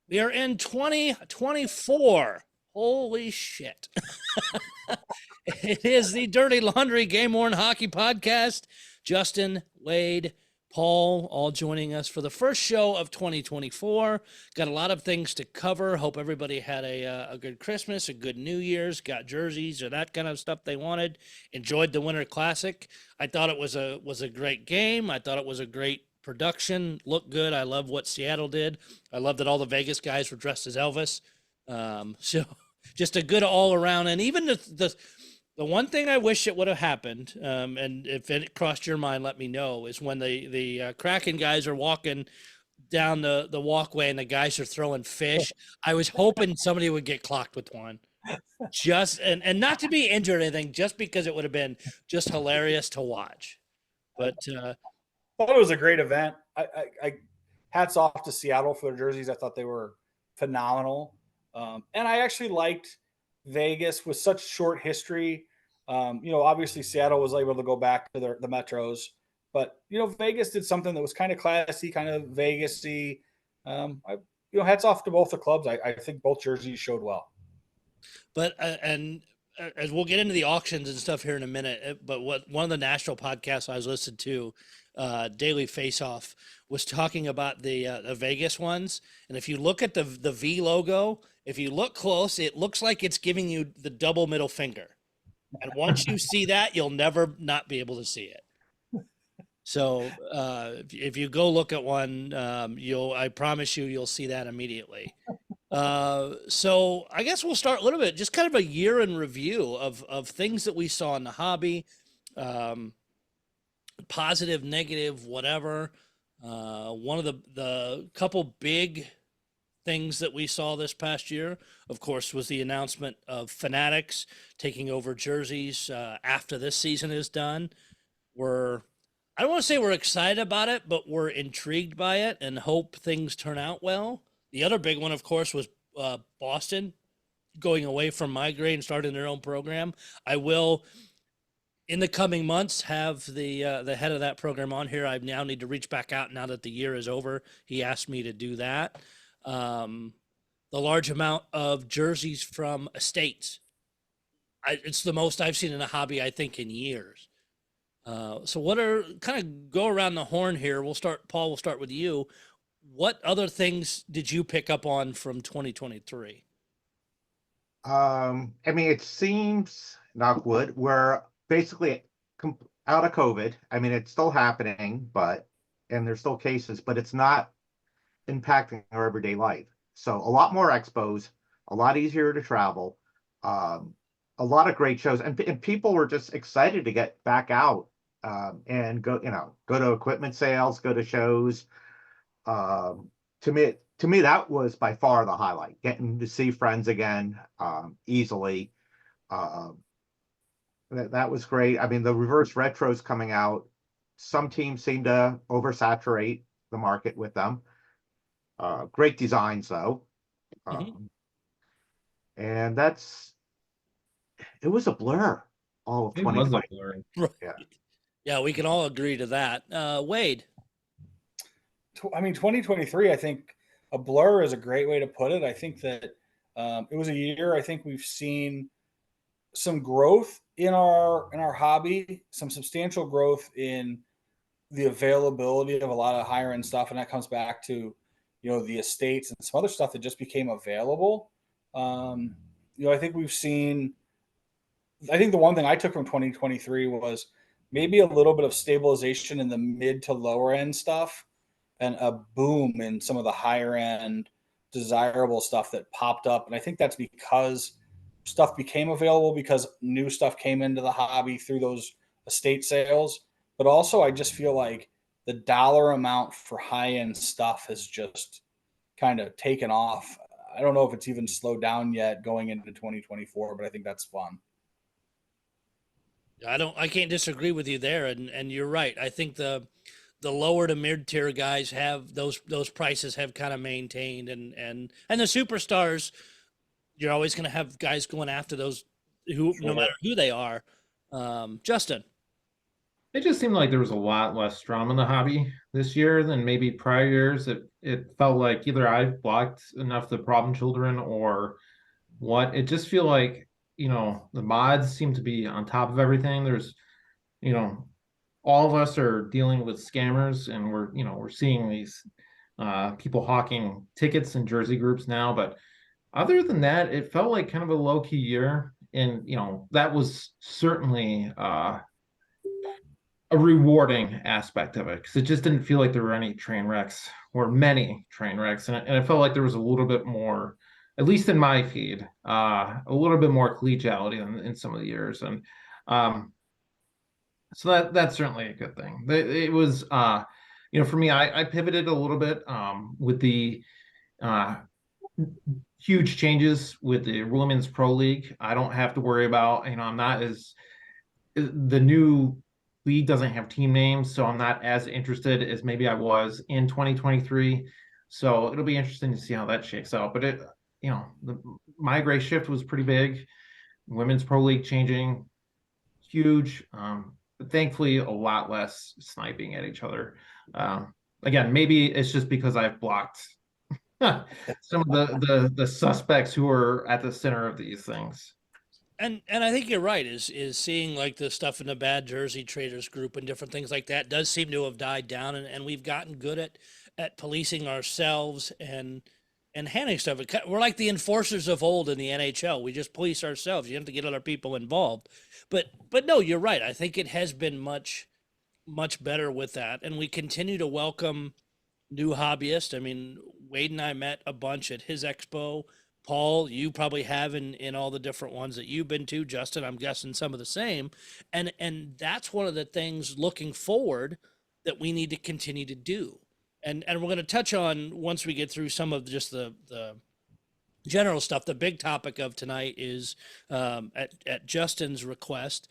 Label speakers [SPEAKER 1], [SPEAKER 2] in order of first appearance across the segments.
[SPEAKER 1] We are in 2024. Holy shit. It is the Dirty Laundry Game Worn Hockey Podcast. Justin, Wade, Paul, all joining us for the first show of 2024. Got a lot of things to cover. Hope everybody had a good Christmas, a good New Year's, got jerseys or that kind of stuff they wanted. Enjoyed the Winter Classic. I thought it was a great game. I thought it was a great production. Looked good. I love what Seattle did. I love that all the Vegas guys were dressed as Elvis. So just a good all around. And even the one thing I wish it would have happened, and if it crossed your mind, let me know, is when the Kraken guys are walking down the walkway and the guys are throwing fish. I was hoping somebody would get clocked with one, just and not to be injured or anything, just because it would have been just hilarious to watch. But
[SPEAKER 2] thought it was a great event. I hats off to Seattle for their jerseys. I thought they were phenomenal, and I actually liked Vegas with such short history. Obviously Seattle was able to go back to the Metros, but Vegas did something that was kind of classy, kind of Vegasy. Hats off to both the clubs. I think both jerseys showed well.
[SPEAKER 1] But as we'll get into the auctions and stuff here in a minute, but one of the national podcasts I was listening to, Daily Face Off, was talking about the Vegas ones. And if you look at the V logo, if you look close, it looks like it's giving you the double middle finger. And once you see that, you'll never not be able to see it. So if you go look at one, I promise you'll see that immediately. So I guess we'll start a little bit, just kind of a year in review of things that we saw in the hobby, positive, negative, whatever. One of the couple big things that we saw this past year, of course, was the announcement of Fanatics taking over jerseys after this season is done. I don't want to say we're excited about it, but we're intrigued by it and hope things turn out well. The other big one, of course, was Boston going away from Migrate and starting their own program. I will, in the coming months, have the head of that program on here. I now need to reach back out now that the year is over. He asked me to do that. The large amount of jerseys from estates. It's the most I've seen in a hobby, I think, in years. So what are, kind of go around the horn here. Paul, we'll start with you. What other things did you pick up on from 2023?
[SPEAKER 3] It seems, knock wood, we're basically out of COVID. It's still happening, and there's still cases, but it's not impacting our everyday life. So a lot more expos, a lot easier to travel, a lot of great shows, and people were just excited to get back out and go to equipment sales, go to shows. To me, that was by far the highlight. Getting to see friends again easily. That was great. The reverse retros coming out. Some teams seem to oversaturate the market with them. Great designs, though. And it was a blur. All of 2020.
[SPEAKER 4] It was a blur.
[SPEAKER 1] Yeah, we can all agree to that. Wade.
[SPEAKER 2] 2023, I think a blur is a great way to put it. I think that it was a year. I think we've seen some growth in our hobby, some substantial growth in the availability of a lot of higher end stuff, and that comes back to the estates and some other stuff that just became available. I think we've seen. I think the one thing I took from 2023 was maybe a little bit of stabilization in the mid to lower end stuff, and a boom in some of the higher end desirable stuff that popped up. And I think that's because stuff became available, because new stuff came into the hobby through those estate sales. But also I just feel like the dollar amount for high end stuff has just kind of taken off. I don't know if it's even slowed down yet going into 2024, but I think that's fun.
[SPEAKER 1] I can't disagree with you there. And you're right. I think the lower to mid tier guys have those prices have kind of maintained, and the superstars, you're always going to have guys going after those who, no matter who they are. Justin.
[SPEAKER 4] It just seemed like there was a lot less drama in the hobby this year than maybe prior years. It felt like either I've blocked enough of the problem children or what. It just feel like, the mods seem to be on top of everything. There's, you know, all of us are dealing with scammers, and we're seeing these people hawking tickets in jersey groups now. But other than that, it felt like kind of a low-key year. And that was certainly a rewarding aspect of it, because it just didn't feel like there were any train wrecks or many train wrecks, and it felt like there was a little bit more, at least in my feed, a little bit more collegiality in some of the years. And so that's certainly a good thing. It was for me, I pivoted a little bit with the uh huge changes with the Women's Pro League. I don't have to worry about, I'm not as, the new league doesn't have team names, so I'm not as interested as maybe I was in 2023. So it'll be interesting to see how that shakes out. But my gray shift was pretty big. Women's Pro League changing, huge. But thankfully, a lot less sniping at each other. Again, maybe it's just because I've blocked some of the suspects who are at the center of these things.
[SPEAKER 1] And I think you're right. Is seeing like the stuff in the bad jersey traders group and different things like that does seem to have died down, and we've gotten good at policing ourselves and handling stuff. We're like the enforcers of old in the NHL. We just police ourselves. You have to get other people involved. But no, you're right. I think it has been much better with that, and we continue to welcome new hobbyists. I mean, Wade and I met a bunch at his expo. Paul, you probably have in all the different ones that you've been to. Justin, I'm guessing some of the same. And that's one of the things looking forward that we need to continue to do. And we're going to touch on, once we get through some of just the general stuff. The big topic of tonight is at Justin's request,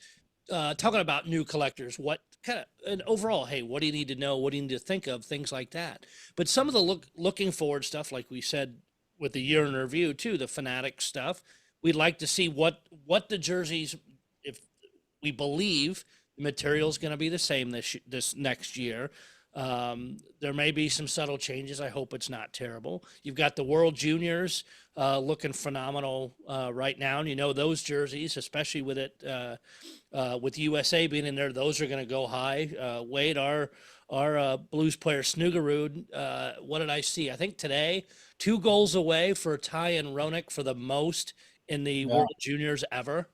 [SPEAKER 1] talking about new collectors, what kind of, and overall, hey, what do you need to know? What do you need to think of? Things like that. But some of the looking forward stuff, like we said, with the year in review too, the Fanatics stuff, we'd like to see what the jerseys, if we believe the material is going to be the same this next year. There may be some subtle changes. I hope it's not terrible. You've got the World Juniors looking phenomenal right now, and those jerseys, especially with it with USA being in there, those are going to go high. Wade, our Blues player Snugarud, what did I see? I think today 2 goals away for Ty and Roenick for the most in the World Juniors ever.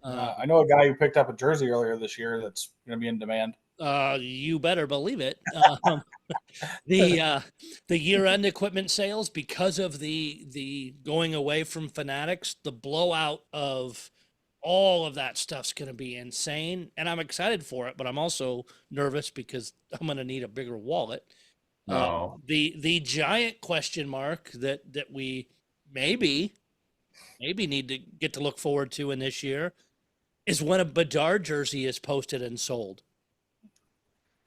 [SPEAKER 2] I know a guy who picked up a jersey earlier this year that's going to be in demand.
[SPEAKER 1] You better believe it. The year-end equipment sales, because of the going away from Fanatics, the blowout of all of that stuff's going to be insane, and I'm excited for it. But I'm also nervous because I'm going to need a bigger wallet.
[SPEAKER 4] No.
[SPEAKER 1] The giant question mark that we maybe need to get to look forward to in this year is when a Bedard jersey is posted and sold.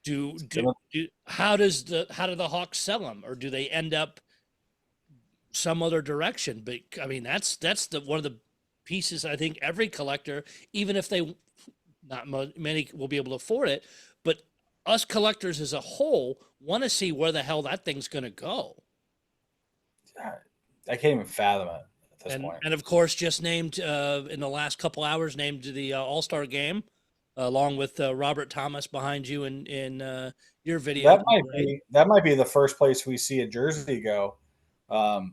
[SPEAKER 1] How do the Hawks sell them, or do they end up some other direction? But I mean, that's one of the pieces I think every collector, even if they not many will be able to afford it, but us collectors as a whole want to see where the hell that thing's going to go.
[SPEAKER 2] I can't even fathom it at this point.
[SPEAKER 1] And of course, just named in the last couple hours, named to the All-Star game, along with Robert Thomas behind you in your video.
[SPEAKER 2] That might be the first place we see a jersey go,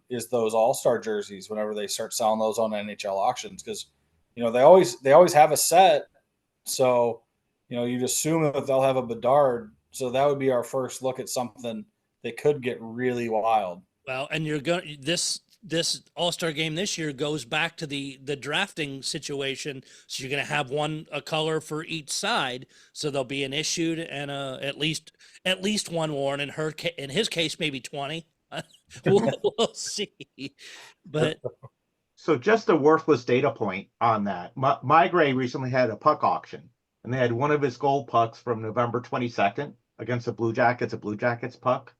[SPEAKER 2] is those All-Star jerseys whenever they start selling those on NHL auctions, because they always have a set, so you'd assume that they'll have a Bedard, so that would be our first look at something that could get really wild.
[SPEAKER 1] Well, and you're going this All-Star game this year goes back to the drafting situation. So you're going to have a color for each side. So there'll be an issued and at least one worn. In his case, maybe 20. We'll see. But
[SPEAKER 3] so just a worthless data point on that. My Gray recently had a puck auction, and they had one of his gold pucks from November 22nd against the Blue Jackets, a Blue Jackets puck.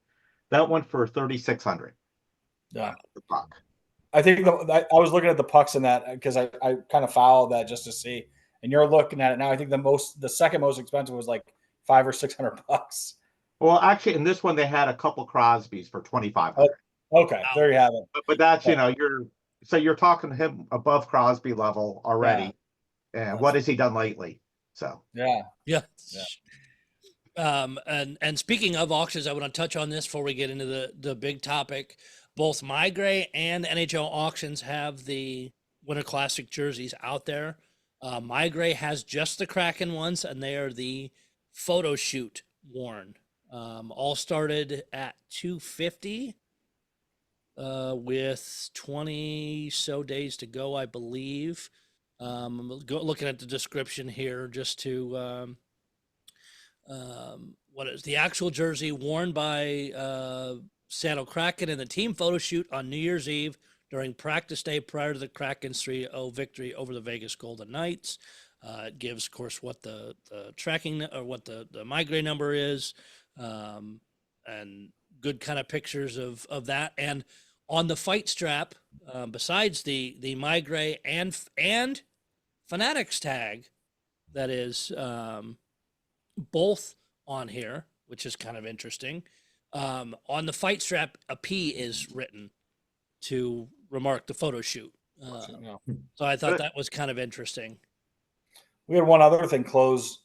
[SPEAKER 3] That went for $3,600.
[SPEAKER 2] Yeah,
[SPEAKER 3] the puck.
[SPEAKER 2] I think I was looking at the pucks in that because I kind of followed that just to see, and you're looking at it now. I think the second most expensive was like $500 or $600.
[SPEAKER 3] Well, actually, in this one they had a couple Crosbys for 2,500.
[SPEAKER 2] Okay, there you have it.
[SPEAKER 3] But that's you're talking to him above Crosby level already. And what has he done lately? So
[SPEAKER 2] Yeah.
[SPEAKER 1] And speaking of auctions, I want to touch on this before we get into the big topic. Both MyGray and NHL auctions have the Winter Classic jerseys out there. MyGray has just the Kraken ones, and they are the photo shoot worn. All started at $250 with 20 so days to go, I believe. Looking at the description here just to what is the actual jersey worn by Seattle Kraken in the team photo shoot on New Year's Eve during practice day prior to the Kraken's 3-0 victory over the Vegas Golden Knights. It gives, of course, what the tracking or what the MyGray number is, and good kind of pictures of that. And on the fight strap, besides the MyGray and Fanatics tag, that is both on here, which is kind of interesting. On the fight strap, a P is written to remark the photo shoot. So I thought that was kind of interesting.
[SPEAKER 2] We had one other thing close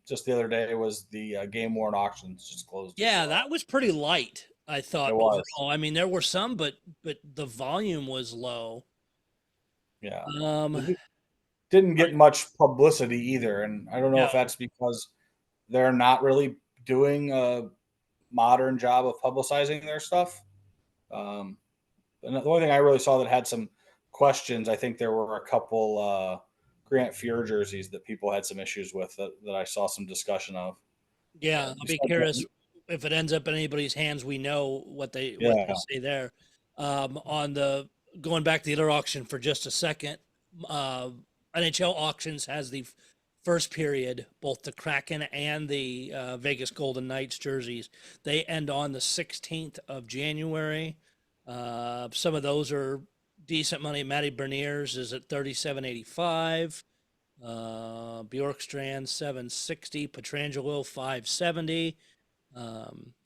[SPEAKER 2] just the other day. Was the game worn auctions just closed?
[SPEAKER 1] Yeah, that was pretty light, I thought.
[SPEAKER 2] It was.
[SPEAKER 1] Overall. I mean, there were some, but the volume was low.
[SPEAKER 2] Yeah. Didn't get much publicity either, and I don't know if
[SPEAKER 1] No.
[SPEAKER 2] that's because they're not really doing a modern job of publicizing their stuff. And the only thing I really saw that had some questions, I think there were a couple Grant Fuhr jerseys that people had some issues with that I saw some discussion of.
[SPEAKER 1] Yeah, I'll be curious if it ends up in anybody's hands. We know what they say there. On the going back to the other auction for just a second, NHL auctions has the first period, both the Kraken and the Vegas Golden Knights jerseys. They end on the 16th of January. Some of those are decent money. Matty Bernier's is at $37.85. Bjorkstrand $760. Petrangelo $570.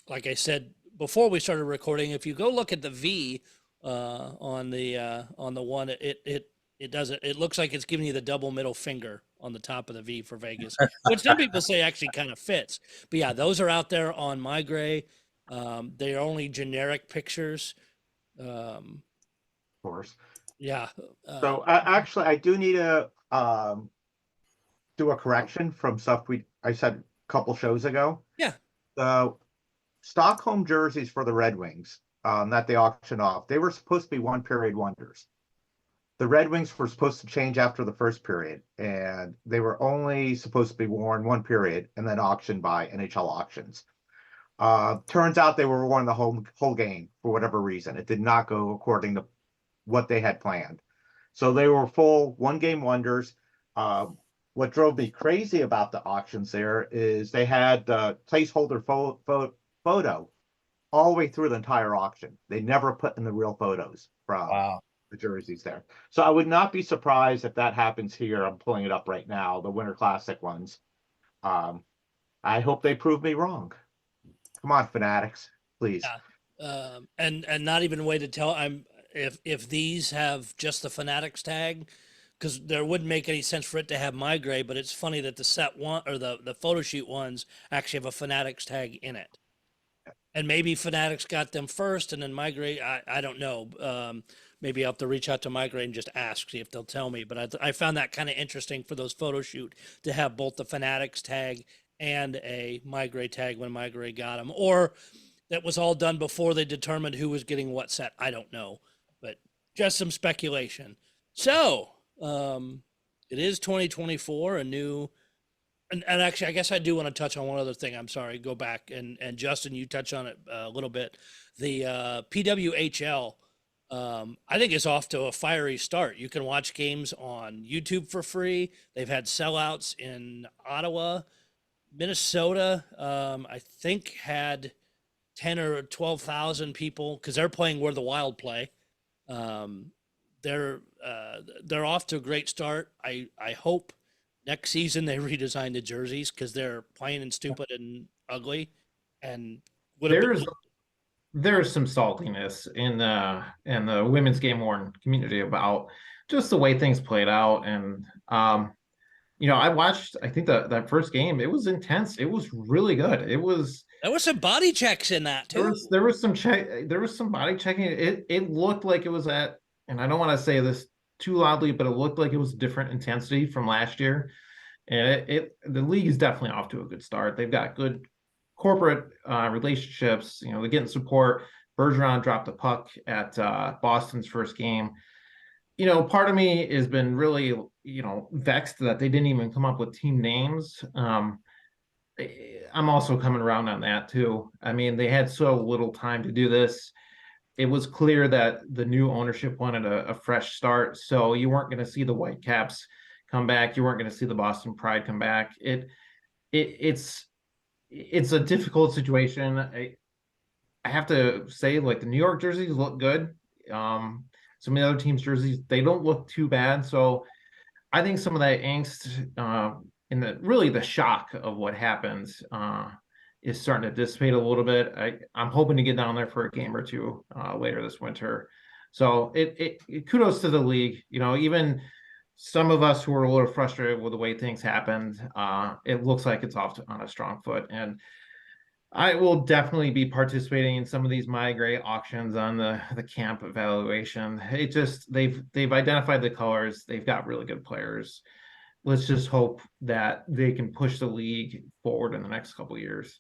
[SPEAKER 1] Like I said before we started recording, if you go look at the V on the one, it doesn't. It looks like it's giving you the double middle finger on the top of the V for Vegas, which some people say actually kind of fits. But yeah, those are out there on MyGray. They are only generic pictures.
[SPEAKER 3] of course.
[SPEAKER 1] Yeah.
[SPEAKER 3] So actually, I do need to do a correction from stuff I said a couple shows ago.
[SPEAKER 1] Yeah.
[SPEAKER 3] The Stockholm jerseys for the Red Wings that they auctioned off, they were supposed to be one period wonders. The Red Wings were supposed to change after the first period, and they were only supposed to be worn one period and then auctioned by NHL auctions. Turns out they were worn the whole game for whatever reason. It did not go according to what they had planned. So they were full one-game wonders. What drove me crazy about the auctions there is they had the placeholder photo all the way through the entire auction. They never put in the real photos from the jerseys there. So I would not be surprised if that happens here. I'm pulling it up right now, the Winter Classic ones. I hope they prove me wrong. Come on, Fanatics, please.
[SPEAKER 1] Yeah. And not even a way to tell. If these have just the Fanatics tag, because there wouldn't make any sense for it to have MyGray, but it's funny that the set one or the photo shoot ones actually have a Fanatics tag in it. And maybe Fanatics got them first, and then MyGray, I don't know. Maybe I'll have to reach out to MyGray and just ask, see if they'll tell me. But I found that kind of interesting for those photo shoot to have both the Fanatics tag and a MyGray tag when MyGray got them. Or that was all done before they determined who was getting what set. I don't know. But just some speculation. So, it is 2024, a new... And actually, I guess I do want to touch on one other thing. I'm sorry, go back. And Justin, you touched on it a little bit. The PWHL, I think is off to a fiery start. You can watch games on YouTube for free. They've had sellouts in Ottawa. Minnesota, I think, had 10 or 12,000 people because they're playing where the Wild play. They're off to a great start. I hope next season they redesign the jerseys because they're plain and stupid and ugly, and would have been.
[SPEAKER 4] There's some saltiness in the women's game worn community about just the way things played out. And I watched, I think that first game, it was intense. It was really good. It was
[SPEAKER 1] There were some body checks in that too.
[SPEAKER 4] there was some body checking. It looked like it was at, and I don't want to say this too loudly, but it looked like it was different intensity from last year. And the league is definitely off to a good start. They've got good corporate relationships. They're getting support. Bergeron dropped the puck at Boston's first game. Part of me has been really, vexed that they didn't even come up with team names. I'm also coming around on that too. I mean, they had so little time to do this. It was clear that the new ownership wanted a fresh start. So you weren't going to see the Whitecaps come back. You weren't going to see the Boston Pride come back. It's a difficult situation. I have to say, like, the New York jerseys look good. Some of the other teams' jerseys, they don't look too bad. So I think some of that angst and the shock of what happens is starting to dissipate a little bit. I'm hoping to get down there for a game or two later this winter. So it kudos to the league. Even some of us who are a little frustrated with the way things happened, it looks like it's off on a strong foot. And I will definitely be participating in some of these My Gray auctions on the camp evaluation. They've identified the colors. They've got really good players. Let's just hope that they can push the league forward in the next couple of years.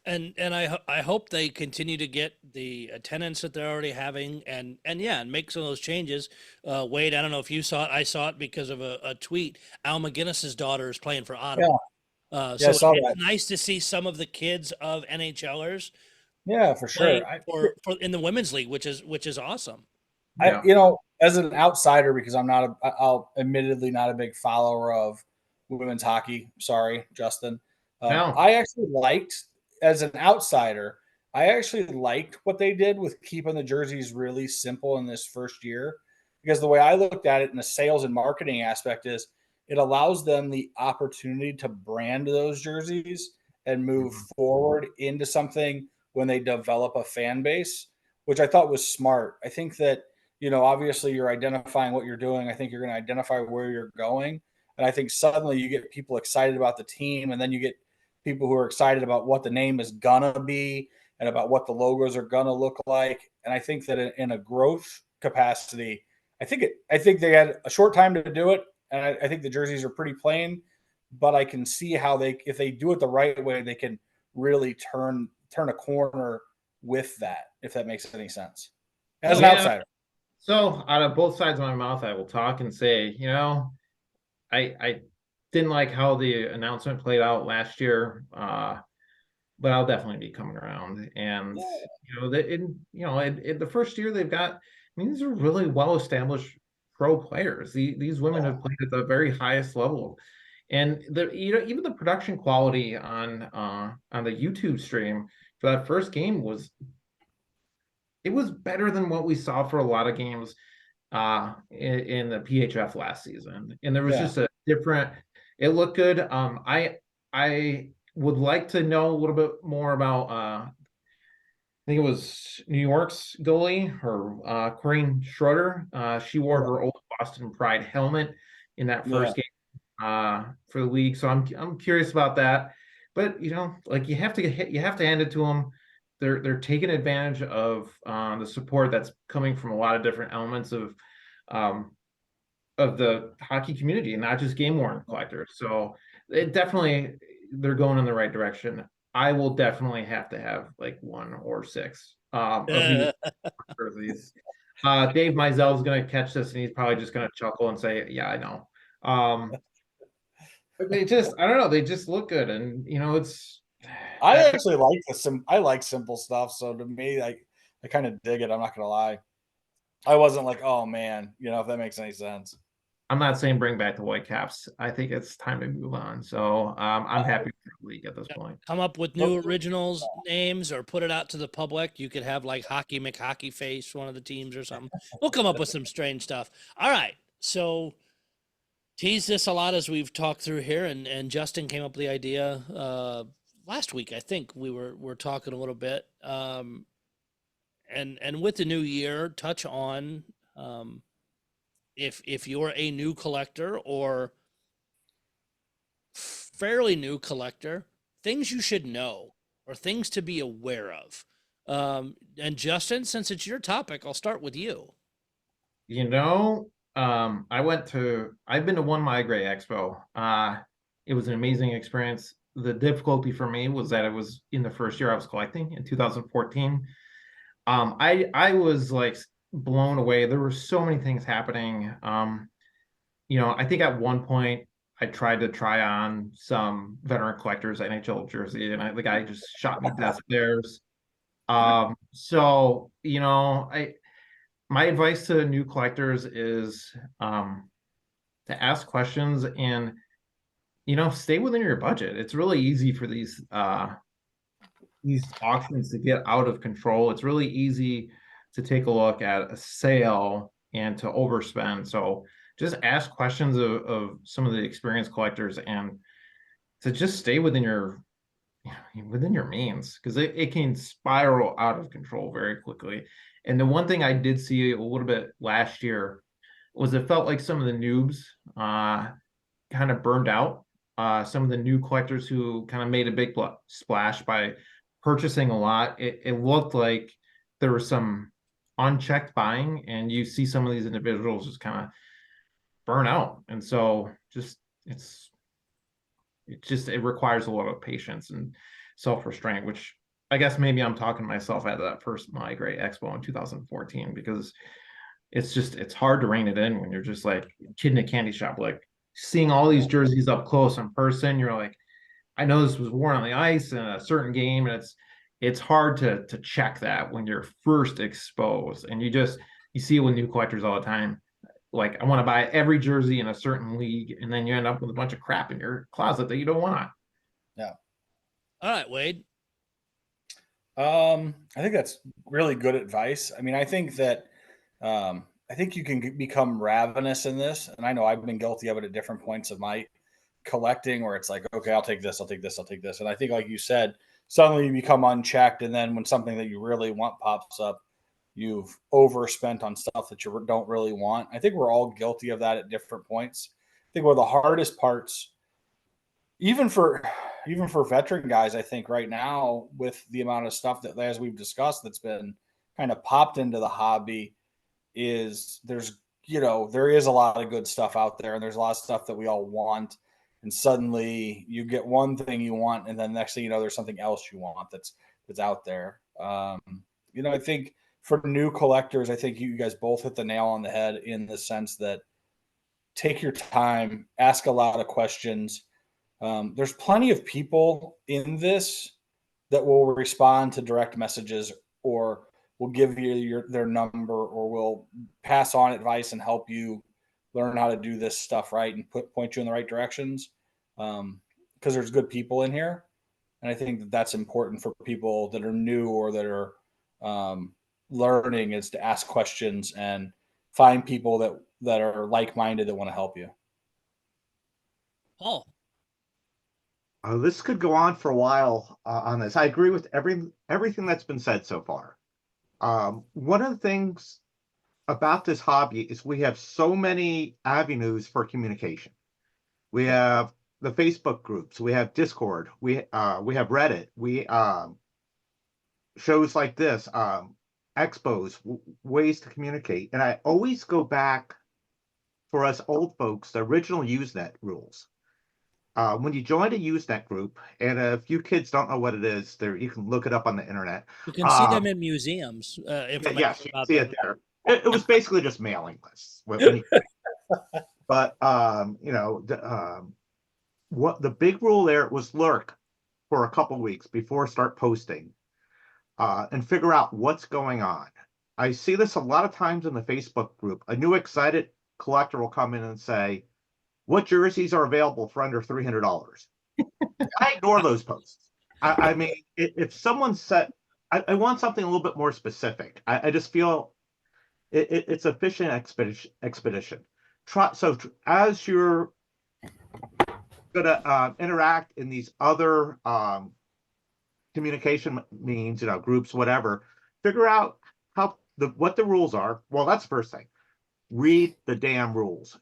[SPEAKER 1] And I hope they continue to get the attendance that they're already having, and make some of those changes. Wade, I don't know if you saw it. I saw it because of a tweet. Al McGinnis's daughter is playing for Ottawa.
[SPEAKER 2] Yeah.
[SPEAKER 1] So
[SPEAKER 2] I saw
[SPEAKER 1] it's
[SPEAKER 2] that.
[SPEAKER 1] nice to see some of the kids of NHLers
[SPEAKER 2] Yeah, for sure.
[SPEAKER 1] for in the women's league, which is awesome.
[SPEAKER 2] As an outsider, because I'll admittedly not a big follower of women's hockey. Sorry, Justin.
[SPEAKER 4] No.
[SPEAKER 2] I actually liked, as an outsider, what they did with keeping the jerseys really simple in this first year, because the way I looked at it in the sales and marketing aspect is it allows them the opportunity to brand those jerseys and move forward into something when they develop a fan base, which I thought was smart. I think that, obviously you're identifying what you're doing. I think you're going to identify where you're going. And I think suddenly you get people excited about the team, and then you get people who are excited about what the name is going to be and about what the logos are going to look like. And I think that in a growth capacity, I think they had a short time to do it. And I think the jerseys are pretty plain, but I can see how if they do it the right way, they can really turn a corner with that, if that makes any sense. As an outsider.
[SPEAKER 4] So out of both sides of my mouth, I will talk and say, I didn't like how the announcement played out last year, but I'll definitely be coming around. And in the first year they've got, these are really well established pro players. These women have played at the very highest level, and even the production quality on the YouTube stream for that first game was better than what we saw for a lot of games in the PHF last season. And there was just a different. It looked good. I would like to know a little bit more about. I think it was New York's goalie, Corinne Schroeder. She wore her old Boston Pride helmet in that first game for the league. So I'm curious about that. But you have to hand it to them. They're taking advantage of the support that's coming from a lot of different elements of the hockey community, and not just game worn collectors. So they're going in the right direction. I will definitely have to have like 1 or 6 of these jerseys. Dave Mizell is going to catch this, and he's probably just going to chuckle and say, "Yeah, I know." But I don't know. They just look good, and it's.
[SPEAKER 2] I actually like I like simple stuff. So to me, I kind of dig it. I'm not going to lie. I wasn't like, oh man, if that makes any sense.
[SPEAKER 4] I'm not saying bring back the Whitecaps. I think it's time to move on. So I'm happy with the league at this point.
[SPEAKER 1] Come up with new originals names or put it out to the public. You could have like Hockey McHockey Face, one of the teams or something. We'll come up with some strange stuff. All right. So teased this a lot as we've talked through here, and Justin came up with the idea last week. I think we're talking a little bit, and with the new year, touch on if you're a new collector or fairly new collector, things you should know or things to be aware of. And Justin, since it's your topic, I'll start with you.
[SPEAKER 4] I've been to one Migrate Expo. It was an amazing experience. The difficulty for me was that it was in the first year I was collecting in 2014. I was like blown away. There were so many things happening. I think at one point I tried to try on some veteran collectors NHL jersey, and the guy just shot me death stares. My advice to new collectors is to ask questions and stay within your budget. It's really easy for these auctions to get out of control. It's really easy to take a look at a sale and to overspend. So just ask questions of some of the experienced collectors and to just stay within your means, because it can spiral out of control very quickly. And the one thing I did see a little bit last year was it felt like some of the noobs kind of burned out. Some of the new collectors who kind of made a big splash by purchasing a lot. It looked like there was some unchecked buying, and you see some of these individuals just kind of burn out. And so it requires a lot of patience and self-restraint, which I guess maybe I'm talking to myself at that first Migrate Expo in 2014, because it's hard to rein it in when you're just like a kid in a candy shop, like seeing all these jerseys up close in person. You're like, I know this was worn on the ice in a certain game, and it's hard to check that when you're first exposed. And you see it with new collectors all the time. Like, I want to buy every jersey in a certain league, and then you end up with a bunch of crap in your closet that you don't want.
[SPEAKER 2] Yeah.
[SPEAKER 1] All right, Wade.
[SPEAKER 2] I think that's really good advice. I mean, I think that I think you can become ravenous in this, and I know I've been guilty of it at different points of my collecting, where it's like, okay, I'll take this, I'll take this, I'll take this, and I think, like you said, suddenly you become unchecked, and then when something that you really want pops up, you've overspent on stuff that you don't really want. I think we're all guilty of that at different points. I think one of the hardest parts, even for veteran guys, I think right now, with the amount of stuff that, as we've discussed, that's been kind of popped into the hobby, is there is a lot of good stuff out there, and there's a lot of stuff that we all want, and suddenly you get one thing you want, and then next thing you know, there's something else you want that's out there. I think for new collectors, I think you guys both hit the nail on the head, in the sense that take your time, ask a lot of questions. There's plenty of people in this that will respond to direct messages, or will give you their number, or will pass on advice and help you learn how to do this stuff right, and point you in the right directions. Because there's good people in here. And I think that that's important for people that are new or that are learning, is to ask questions and find people that are like-minded, that want to help you.
[SPEAKER 1] Paul.
[SPEAKER 3] This could go on for a while on this. I agree with everything that's been said so far. One of the things about this hobby is we have so many avenues for communication. We have the Facebook groups, we have Discord, we have Reddit, we shows like this, expos, ways to communicate. And I always go back, for us old folks, the original Usenet rules. When you join a Usenet group, and if you kids don't know what it is, you can look it up on the internet.
[SPEAKER 1] You can see them in museums.
[SPEAKER 3] Yes, you can see it there. It was basically just mailing lists. But what the big rule there was, lurk for a couple weeks before start posting, and figure out what's going on. I see this a lot of times in the Facebook group. A new excited collector will come in and say, what jerseys are available for under $300? I ignore those posts. I mean, if someone said, I want something a little bit more specific. I just feel it's a fishing expedition. as you're gonna interact in these other communication means, groups, whatever, figure out what the rules are. Well, that's the first thing. Read the damn rules.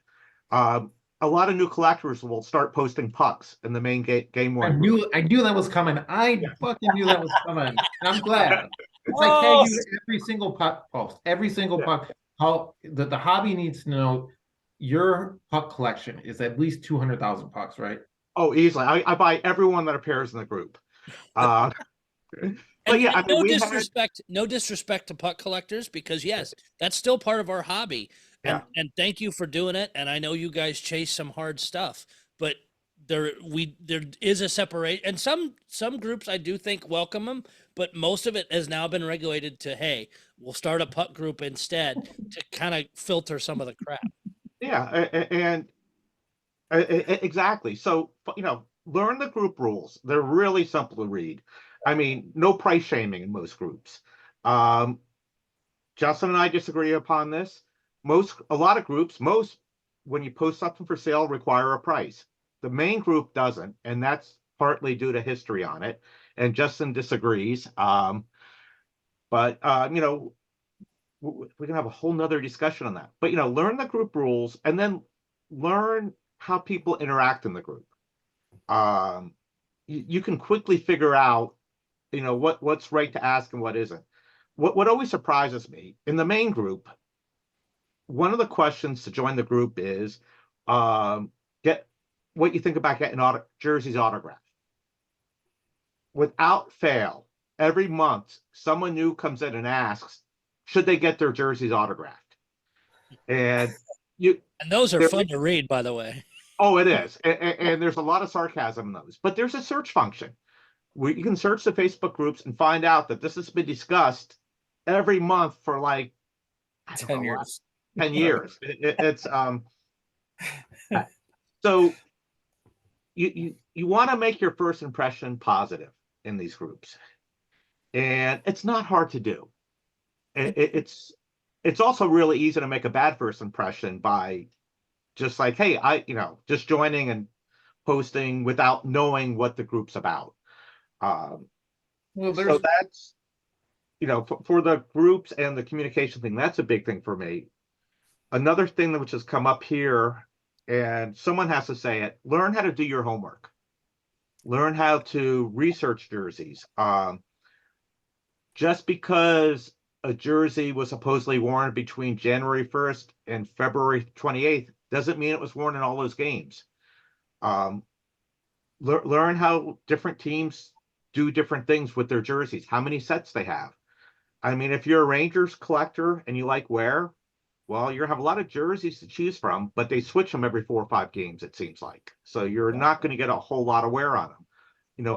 [SPEAKER 3] A lot of new collectors will start posting pucks in the main game one.
[SPEAKER 4] I knew that was coming. I fucking knew that was coming. I'm glad. It's like, hey,
[SPEAKER 2] Oh,
[SPEAKER 4] every single puck post, every single
[SPEAKER 3] Yeah.
[SPEAKER 4] puck. How the hobby needs to know your puck collection is at least 200,000 pucks, right?
[SPEAKER 3] Oh, easily. I buy everyone that appears in the group. But yeah, I mean,
[SPEAKER 1] no disrespect to puck collectors, because yes, that's still part of our hobby. And
[SPEAKER 3] Yeah.
[SPEAKER 1] and thank you for doing it. And I know you guys chase some hard stuff, but there is a separate, and some groups I do think welcome them, but most of it has now been regulated to, hey, we'll start a puck group instead to kind of filter some of the crap.
[SPEAKER 3] Yeah, and exactly. So, learn the group rules. They're really simple to read. I mean, no price shaming in most groups. Justin and I disagree upon this. A lot of groups, when you post something for sale, require a price. The main group doesn't, and that's partly due to history on it. And Justin disagrees. But we can have a whole nother discussion on that. But learn the group rules and then learn how people interact in the group. You can quickly figure out, what's right to ask and what isn't. What always surprises me in the main group, one of the questions to join the group is, get what you think about getting jerseys autographed. Without fail, every month, someone new comes in and asks, should they get their jerseys autographed? And
[SPEAKER 1] those are fun to read, by the way.
[SPEAKER 3] Oh, it is. And there's a lot of sarcasm in those. But there's a search function where you can search the Facebook groups and find out that this has been discussed every month for like
[SPEAKER 2] 10 years.
[SPEAKER 3] 10 years. So you want to make your first impression positive in these groups. And it's not hard to do. It's also really easy to make a bad first impression by just like, hey, just joining and posting without knowing what the group's about. So that's, for the groups and the communication thing, that's a big thing for me. Another thing which has come up here, and someone has to say it, learn how to do your homework. Learn how to research jerseys. Just because a jersey was supposedly worn between January 1st and February 28th doesn't mean it was worn in all those games. Learn how different teams do different things with their jerseys, how many sets they have. I mean, if you're a Rangers collector and you like wear, well, you're gonna have a lot of jerseys to choose from, but they switch them every 4 or 5 games, it seems like. So you're not going to get a whole lot of wear on them.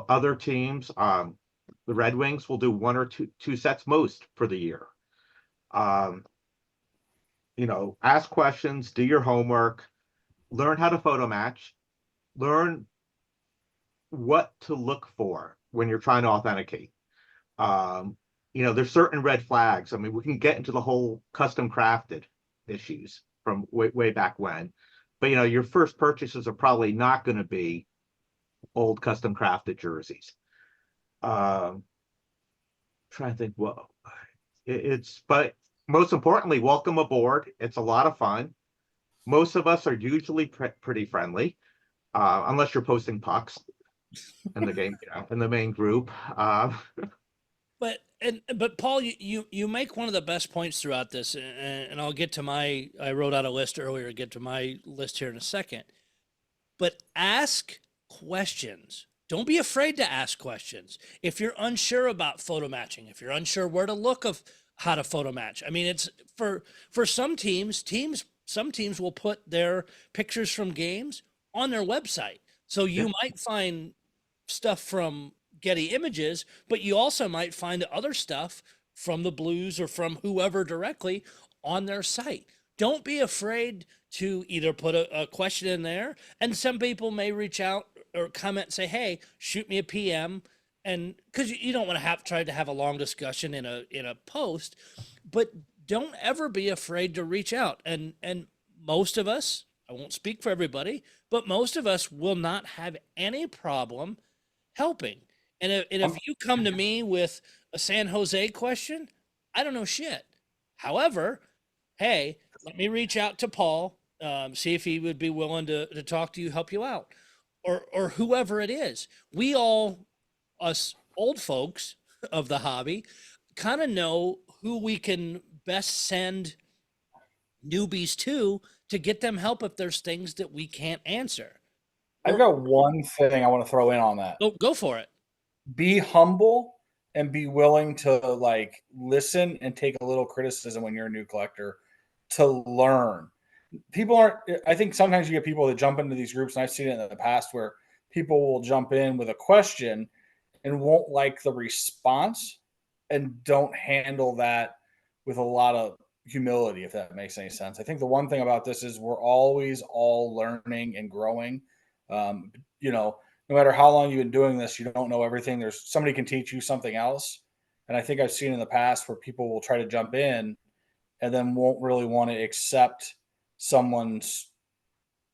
[SPEAKER 3] Other teams, the Red Wings will do 1 or 2 sets most for the year. Ask questions, do your homework, learn how to photo match, learn what to look for when you're trying to authenticate. There's certain red flags. I mean, we can get into the whole custom crafted issues from way back when, but your first purchases are probably not going to be old custom crafted jerseys. Trying to think, but most importantly, welcome aboard. It's a lot of fun. Most of us are usually pretty friendly, unless you're posting pucks in the game, in the main group.
[SPEAKER 1] But Paul, you make one of the best points throughout this, and I'll get to I wrote out a list earlier, get to my list here in a second. But ask questions. Don't be afraid to ask questions. If you're unsure about photo matching, if you're unsure where to look of how to photo match. I mean, it's for some teams, some teams will put their pictures from games on their website. So you might find stuff from Getty Images, but you also might find other stuff from the Blues or from whoever directly on their site. Don't be afraid to either put a question in there, and some people may reach out or comment and say, hey, shoot me a PM, and because you don't want to try to have a long discussion in a post, but don't ever be afraid to reach out. And most of us, I won't speak for everybody, but most of us will not have any problem helping. And if you come to me with a San Jose question, I don't know shit. However, hey, let me reach out to Paul, see if he would be willing to talk to you, help you out, or whoever it is. We all, us old folks of the hobby, kind of know who we can best send newbies to get them help if there's things that we can't answer.
[SPEAKER 2] I've got one thing I want to throw in on that.
[SPEAKER 1] Go for it.
[SPEAKER 2] Be humble and be willing to like listen and take a little criticism when you're a new collector to learn. People aren't, I think sometimes you get people that jump into these groups, and I've seen it in the past where people will jump in with a question and won't like the response and don't handle that with a lot of humility, if that makes any sense. I think the one thing about this is we're always all learning and growing. No matter how long you've been doing this, you don't know everything. There's somebody can teach you something else. And I think I've seen in the past where people will try to jump in and then won't really want to accept someone's,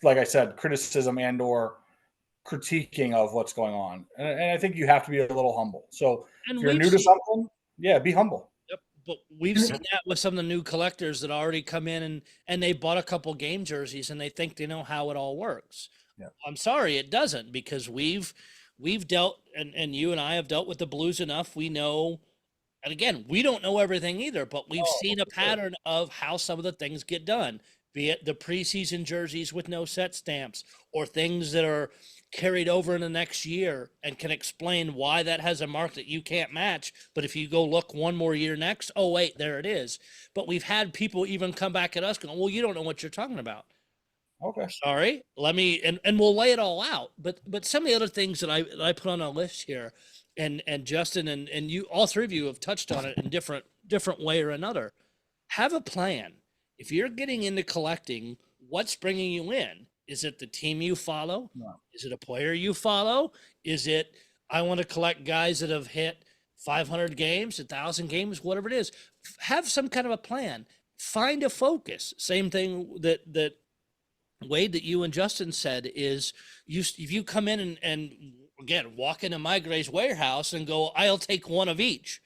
[SPEAKER 2] like I said, criticism and or critiquing of what's going on. And I think you have to be a little humble. So
[SPEAKER 1] And
[SPEAKER 2] if you're
[SPEAKER 1] we've
[SPEAKER 2] new to
[SPEAKER 1] seen-
[SPEAKER 2] something, yeah, be humble.
[SPEAKER 1] Yep, but we've seen that with some of the new collectors that already come in and they bought a couple game jerseys and they think they know how it all works.
[SPEAKER 2] Yeah.
[SPEAKER 1] I'm sorry, it doesn't, because we've dealt, and you and I have dealt with the Blues enough. We know, and again, we don't know everything either, but we've seen a pattern of how some of the things get done, be it the preseason jerseys with no set stamps or things that are carried over in the next year and can explain why that has a mark that you can't match. But if you go look one more year next, oh, wait, there it is. But we've had people even come back at us going, well, you don't know what you're talking about.
[SPEAKER 2] Okay.
[SPEAKER 1] Sorry, let me, and we'll lay it all out. But some of the other things that I put on a list here, and Justin and you, all three of you have touched on it in different way or another. Have a plan. If you're getting into collecting, what's bringing you in? Is it the team you follow?
[SPEAKER 2] No.
[SPEAKER 1] Is it a player you follow? Is it, I want to collect guys that have hit 500 games, 1,000 games, whatever it is? Have some kind of a plan. Find a focus. Same thing that Wade, that you and Justin said is, if you come in and again, walk into Migray's warehouse and go, I'll take one of each.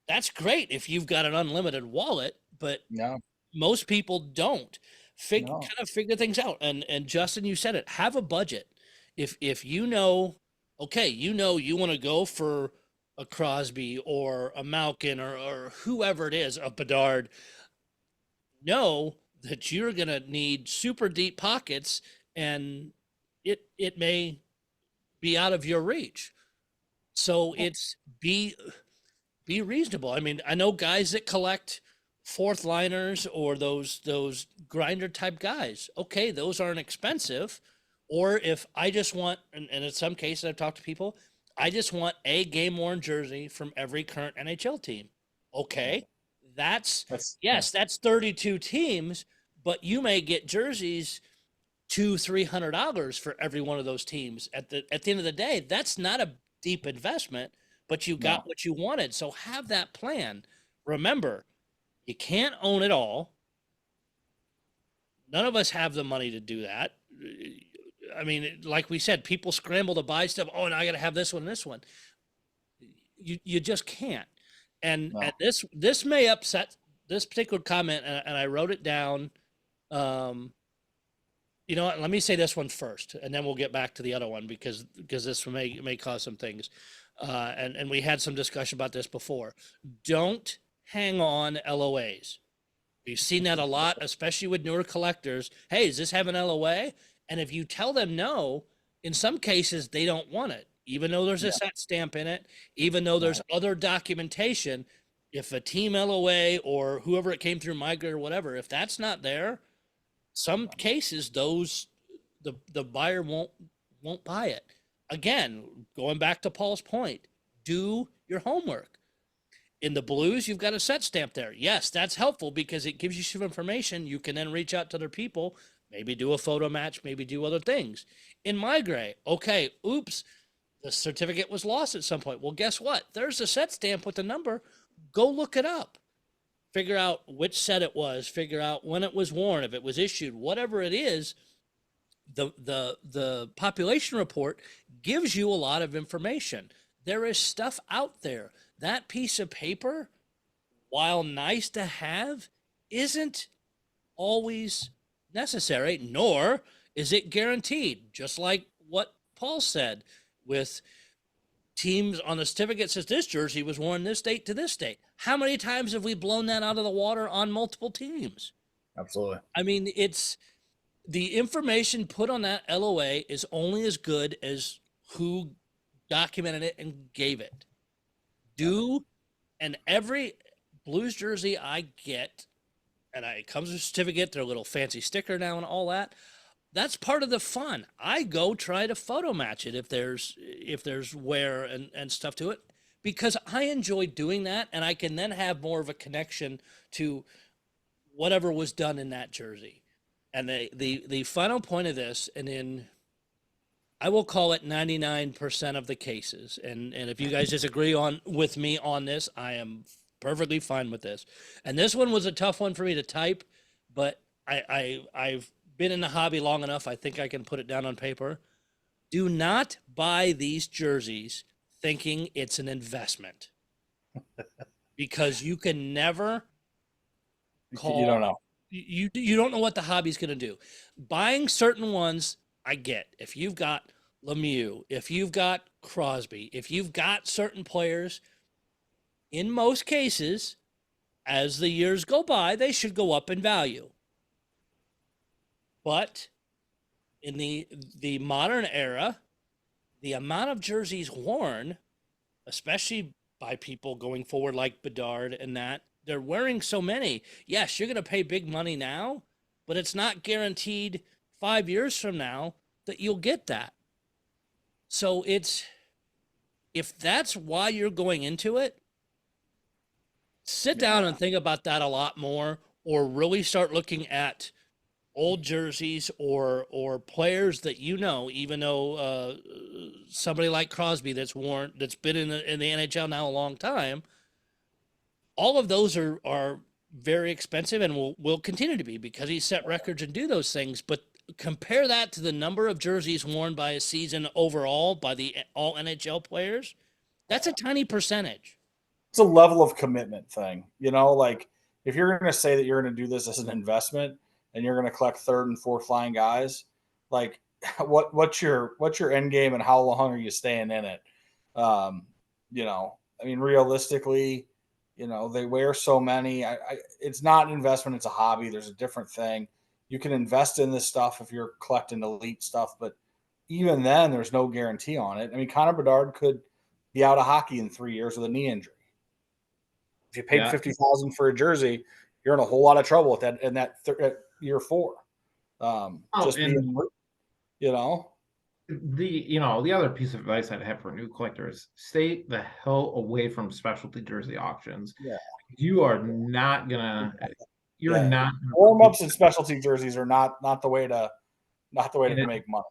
[SPEAKER 1] That's great if you've got an unlimited wallet, but
[SPEAKER 2] No.
[SPEAKER 1] most people don't.
[SPEAKER 2] No.
[SPEAKER 1] Kind of figure things out. And Justin, you said it, have a budget. If you know, okay, you want to go for a Crosby or a Malkin or whoever it is, a Bedard, know that you're going to need super deep pockets, and it may be out of your reach. So it's be reasonable. I mean, I know guys that collect fourth liners or those grinder type guys. Okay, those aren't expensive. Or if I just want, and in some cases I've talked to people, I just want a game worn jersey from every current NHL team. Okay, that's 32 teams, but you may get jerseys $200-$300 for every one of those teams. At the end of the day, that's not a deep investment, but you got what you wanted. So have that plan. Remember, you can't own it all. None of us have the money to do that. I mean, like we said, people scramble to buy stuff. Oh, and I got to have this one and this one. You just can't. And this may upset this particular comment, and I wrote it down. You know what? Let me say this one first, and then we'll get back to the other one because this may cause some things. And we had some discussion about this before. Don't hang on LOAs. We've seen that a lot, especially with newer collectors. Hey, does this have an LOA? And if you tell them no, in some cases they don't want it, even though there's a set stamp in it, even though there's other documentation. If a team LOA or whoever it came through, Migrate or whatever, if that's not there, some cases the buyer won't buy it. Again, going back to Paul's point, do your homework. In the Blues, you've got a set stamp there. Yes, that's helpful because it gives you some information. You can then reach out to other people, maybe do a photo match, maybe do other things. In Migrate, okay, oops, the certificate was lost at some point. Well, guess what? There's a set stamp with the number. Go look it up. figure out which set it was, figure out when it was worn, if it was issued, whatever it is. The population report gives you a lot of information. There is stuff out there. That piece of paper, while nice to have, isn't always necessary, nor is it guaranteed. Just like what Paul said, with teams on the certificate says this jersey was worn this date to this date. How many times have we blown that out of the water on multiple teams?
[SPEAKER 2] Absolutely.
[SPEAKER 1] I mean, it's the information put on that LOA is only as good as who documented it and gave it. And every Blues jersey I get, and it comes with a certificate, their little fancy sticker now and all that. That's part of the fun. I go try to photo match it if there's wear and stuff to it, because I enjoy doing that, and I can then have more of a connection to whatever was done in that jersey. And the final point of this, and in, I will call it 99% of the cases, and if you guys disagree with me on this, I am perfectly fine with this. And this one was a tough one for me to type, but I've been in the hobby long enough, I think I can put it down on paper. Do not buy these jerseys thinking it's an investment, because you can never call.
[SPEAKER 2] You don't know.
[SPEAKER 1] You don't know what the hobby's going to do. Buying certain ones, I get. If you've got Lemieux, if you've got Crosby, if you've got certain players, in most cases, as the years go by, they should go up in value. But in the modern era, the amount of jerseys worn, especially by people going forward like Bedard and that, they're wearing so many. Yes, you're going to pay big money now, but it's not guaranteed 5 years from now that you'll get that. So if that's why you're going into it, sit down and think about that a lot more, or really start looking at old jerseys or players that even though somebody like Crosby that's been in the NHL now a long time. All of those are very expensive and will continue to be, because he set records and do those things. But compare that to the number of jerseys worn by a season overall by the all NHL players. That's a tiny percentage.
[SPEAKER 2] It's a level of commitment thing. Like if you're going to say that you're going to do this as an investment and you're going to collect third and fourth line guys, like what's your end game and how long are you staying in it? I mean, realistically, they wear so many. It's not an investment. It's a hobby. There's a different thing. You can invest in this stuff if you're collecting elite stuff, but even then, there's no guarantee on it. I mean, Connor Bedard could be out of hockey in 3 years with a knee injury. If you paid $50,000 for a jersey, you're in a whole lot of trouble with that in that year 4.
[SPEAKER 4] The other piece of advice I'd have for new collectors: stay the hell away from specialty jersey auctions.
[SPEAKER 2] Yeah,
[SPEAKER 4] you are not gonna. You're not.
[SPEAKER 2] Warm-ups and specialty jerseys are not the way to make money.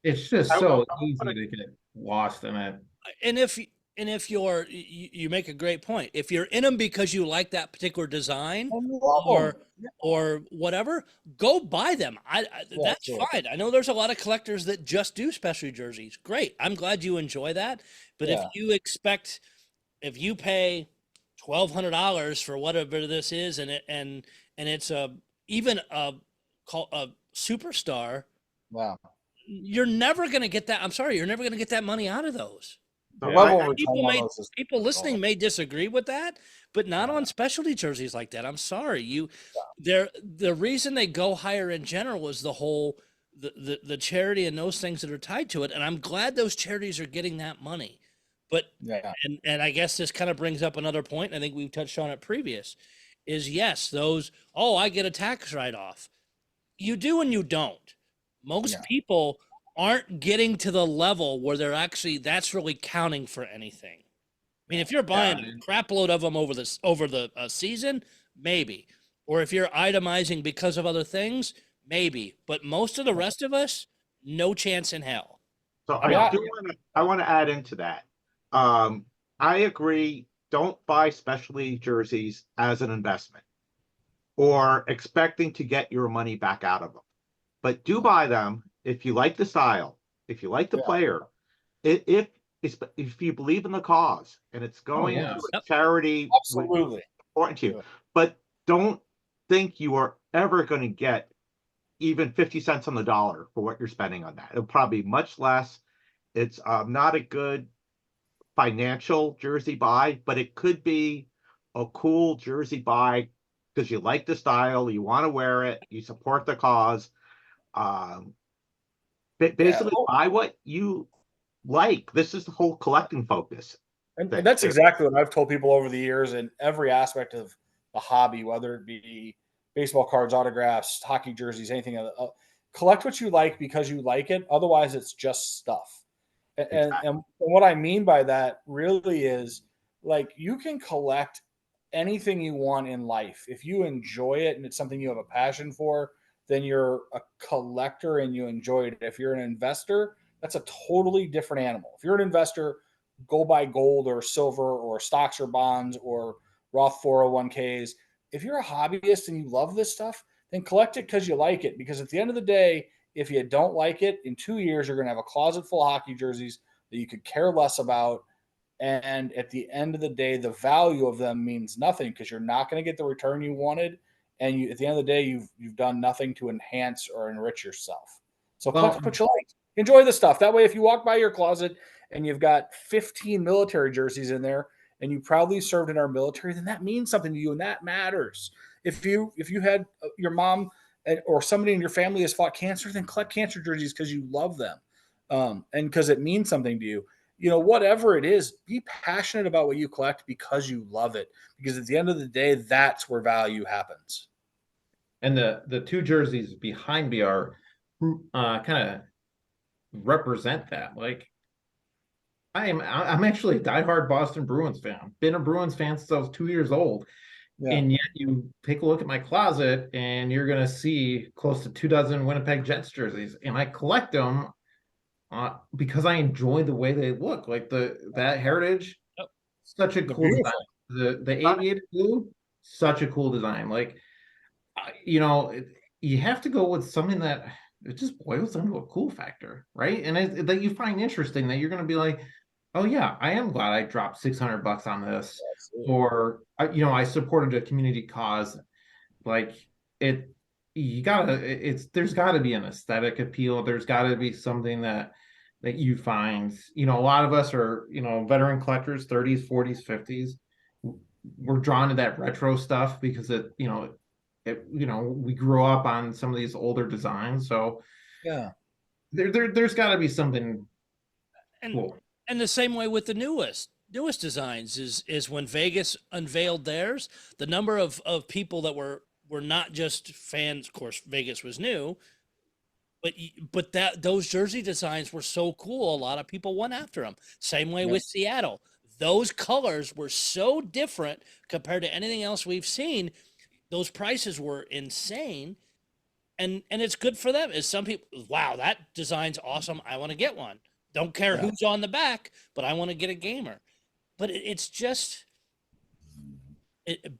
[SPEAKER 4] It's just so easy to get lost in it.
[SPEAKER 1] And if you make a great point. If you're in them because you like that particular design or whatever, go buy them. That's fine. I know there's a lot of collectors that just do specialty jerseys. Great. I'm glad you enjoy that. But if you pay $1,200 for whatever this is, and it's even a superstar,
[SPEAKER 2] wow,
[SPEAKER 1] you're never going to get that. I'm sorry, you're never going to get that money out of those. People listening may disagree with that, but not on specialty jerseys like that. I'm sorry. The reason they go higher in general is the whole the charity and those things that are tied to it. And I'm glad those charities are getting that money. But and I guess this kind of brings up another point. I think we've touched on it previous. Is yes, those I get a tax write-off. You do and you don't. Most people aren't getting to the level where that's really counting for anything. I mean, if you're buying a crap load of them over the season, maybe. Or if you're itemizing because of other things, maybe. But most of the rest of us, no chance in hell.
[SPEAKER 3] So I want to add into that. I agree don't buy specialty jerseys as an investment or expecting to get your money back out of them. But do buy them if you like the style, if you like the player, if if you believe in the cause and it's going
[SPEAKER 4] yeah.
[SPEAKER 3] to a charity
[SPEAKER 2] Absolutely.
[SPEAKER 3] important to you. But don't think you are ever going to get even 50 cents on the dollar for what you're spending on that. It'll probably be much less. It's not a good financial jersey buy, but it could be a cool jersey buy because you like the style, you want to wear it, you support the cause. Basically, buy what you like. This is the whole collecting focus.
[SPEAKER 2] And that's exactly what I've told people over the years in every aspect of the hobby, whether it be baseball cards, autographs, hockey jerseys, anything. Collect what you like because you like it. Otherwise, it's just stuff. And what I mean by that really is like you can collect anything you want in life. If you enjoy it and it's something you have a passion for, then you're a collector and you enjoy it. If you're an investor, that's a totally different animal. If you're an investor, go buy gold or silver or stocks or bonds or Roth 401ks. If you're a hobbyist and you love this stuff, then collect it because you like it. Because at the end of the day, if you don't like it, in 2 years, you're going to have a closet full of hockey jerseys that you could care less about. And at the end of the day, the value of them means nothing because you're not going to get the return you wanted. And at the end of the day, you've done nothing to enhance or enrich yourself. So collect what you like. Enjoy the stuff. That way, if you walk by your closet and you've got 15 military jerseys in there and you proudly served in our military, then that means something to you and that matters. If you had your mom or somebody in your family has fought cancer, then collect cancer jerseys because you love them and because it means something to you. You know, whatever it is, be passionate about what you collect because you love it. Because at the end of the day, that's where value happens.
[SPEAKER 4] And the two jerseys behind me are kind of represent that. Like I'm actually a diehard Boston Bruins fan. Been a Bruins fan since I was 2 years old. Yeah. And yet you take a look at my closet and you're going to see close to 24 Winnipeg Jets jerseys. And I collect them because I enjoy the way they look. Like that heritage, such a cool design. The aviator blue, such a cool design. Like, you know, you have to go with something that it just boils down to a cool factor, right? And that you find interesting, that you're going to be like, oh yeah, I am glad I dropped $600 on this. Absolutely. Or you know, I supported a community cause. Like there's got to be an aesthetic appeal. There's got to be something that you find. You know, a lot of us are, you know, veteran collectors, 30s, 40s, 50s. We're drawn to that retro stuff because we grew up on some of these older designs. So
[SPEAKER 2] yeah,
[SPEAKER 4] there's got to be something
[SPEAKER 1] cool. And the same way with the newest designs is when Vegas unveiled theirs, the number of people that were not just fans. Of course, Vegas was new, but those jersey designs were so cool. A lot of people went after them. Same way with Seattle. Those colors were so different compared to anything else we've seen. Those prices were insane. And it's good for them. As some people, wow, that design's awesome. I want to get one. Don't care who's on the back, but I want to get a gamer. But it's just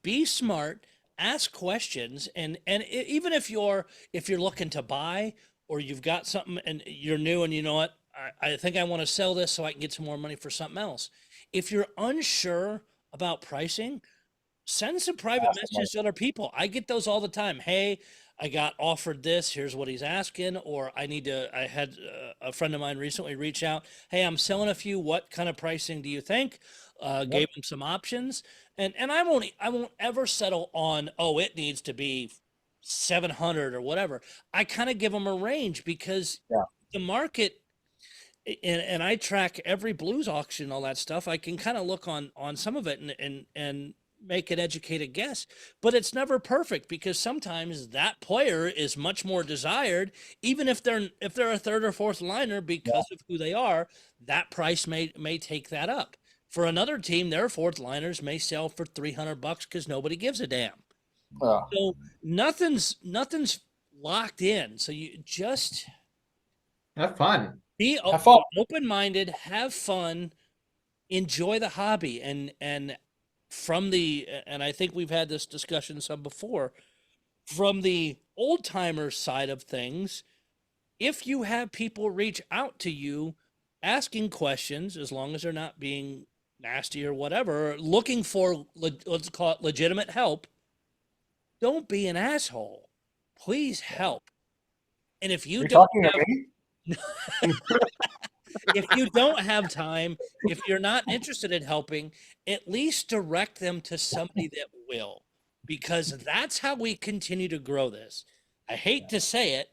[SPEAKER 1] be smart, ask questions, and even if you're looking to buy or you've got something and you're new and you know what, I think I want to sell this so I can get some more money for something else. If you're unsure about pricing, send some private messages to other people. I get those all the time. Hey, I got offered this. Here's what he's asking. Or I had a friend of mine recently reach out. Hey, I'm selling a few. What kind of pricing do you think? Gave him some options. And I won't ever settle on, oh, it needs to be 700 or whatever. I kind of give them a range because the market, and I track every Blues auction, all that stuff. I can kind of look on some of it and make an educated guess, but it's never perfect because sometimes that player is much more desired, even if they're a third or fourth liner because of who they are. That price may take that up. For another team, their fourth liners may sell for $300 because nobody gives a damn. So nothing's locked in. So you just
[SPEAKER 4] have fun.
[SPEAKER 1] Be open-minded, have fun, enjoy the hobby, and from the, and I think we've had this discussion some before, from the old timer side of things, if you have people reach out to you asking questions, as long as they're not being nasty or whatever, looking for, let's call it legitimate help, don't be an asshole. Please help. And if you
[SPEAKER 2] You're
[SPEAKER 1] don't
[SPEAKER 2] talking to
[SPEAKER 1] have,
[SPEAKER 2] me?
[SPEAKER 1] if you don't have time, if you're not interested in helping, at least direct them to somebody that will, because that's how we continue to grow this. I hate to say it,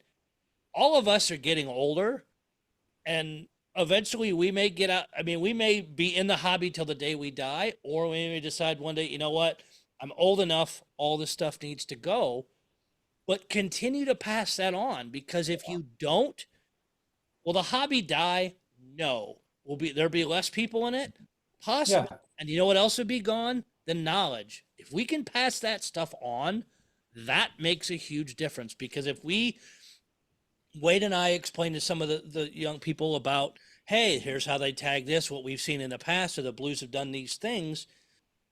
[SPEAKER 1] all of us are getting older, and eventually we may get out. I mean, we may be in the hobby till the day we die, or we may decide one day, you know what, I'm old enough, all this stuff needs to go. But continue to pass that on, because if you don't, will the hobby die? No. Will be there be less people in it? Possibly.
[SPEAKER 2] Yeah.
[SPEAKER 1] And you know what else would be gone? The knowledge. If we can pass that stuff on, that makes a huge difference. Because if we, Wade and I explained to some of the young people about, hey, here's how they tag this, what we've seen in the past, or the Blues have done these things,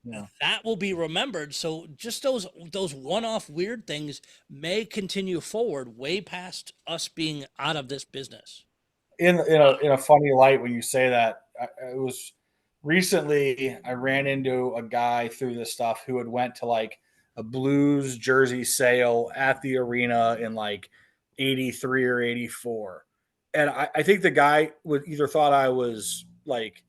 [SPEAKER 2] Yeah.
[SPEAKER 1] that will be remembered. So just those one-off weird things may continue forward way past us being out of this business.
[SPEAKER 2] In a funny light when you say that, it was recently I ran into a guy through this stuff who had went to like a Blues jersey sale at the arena in like 83 or 84. And I think the guy would either thought I was like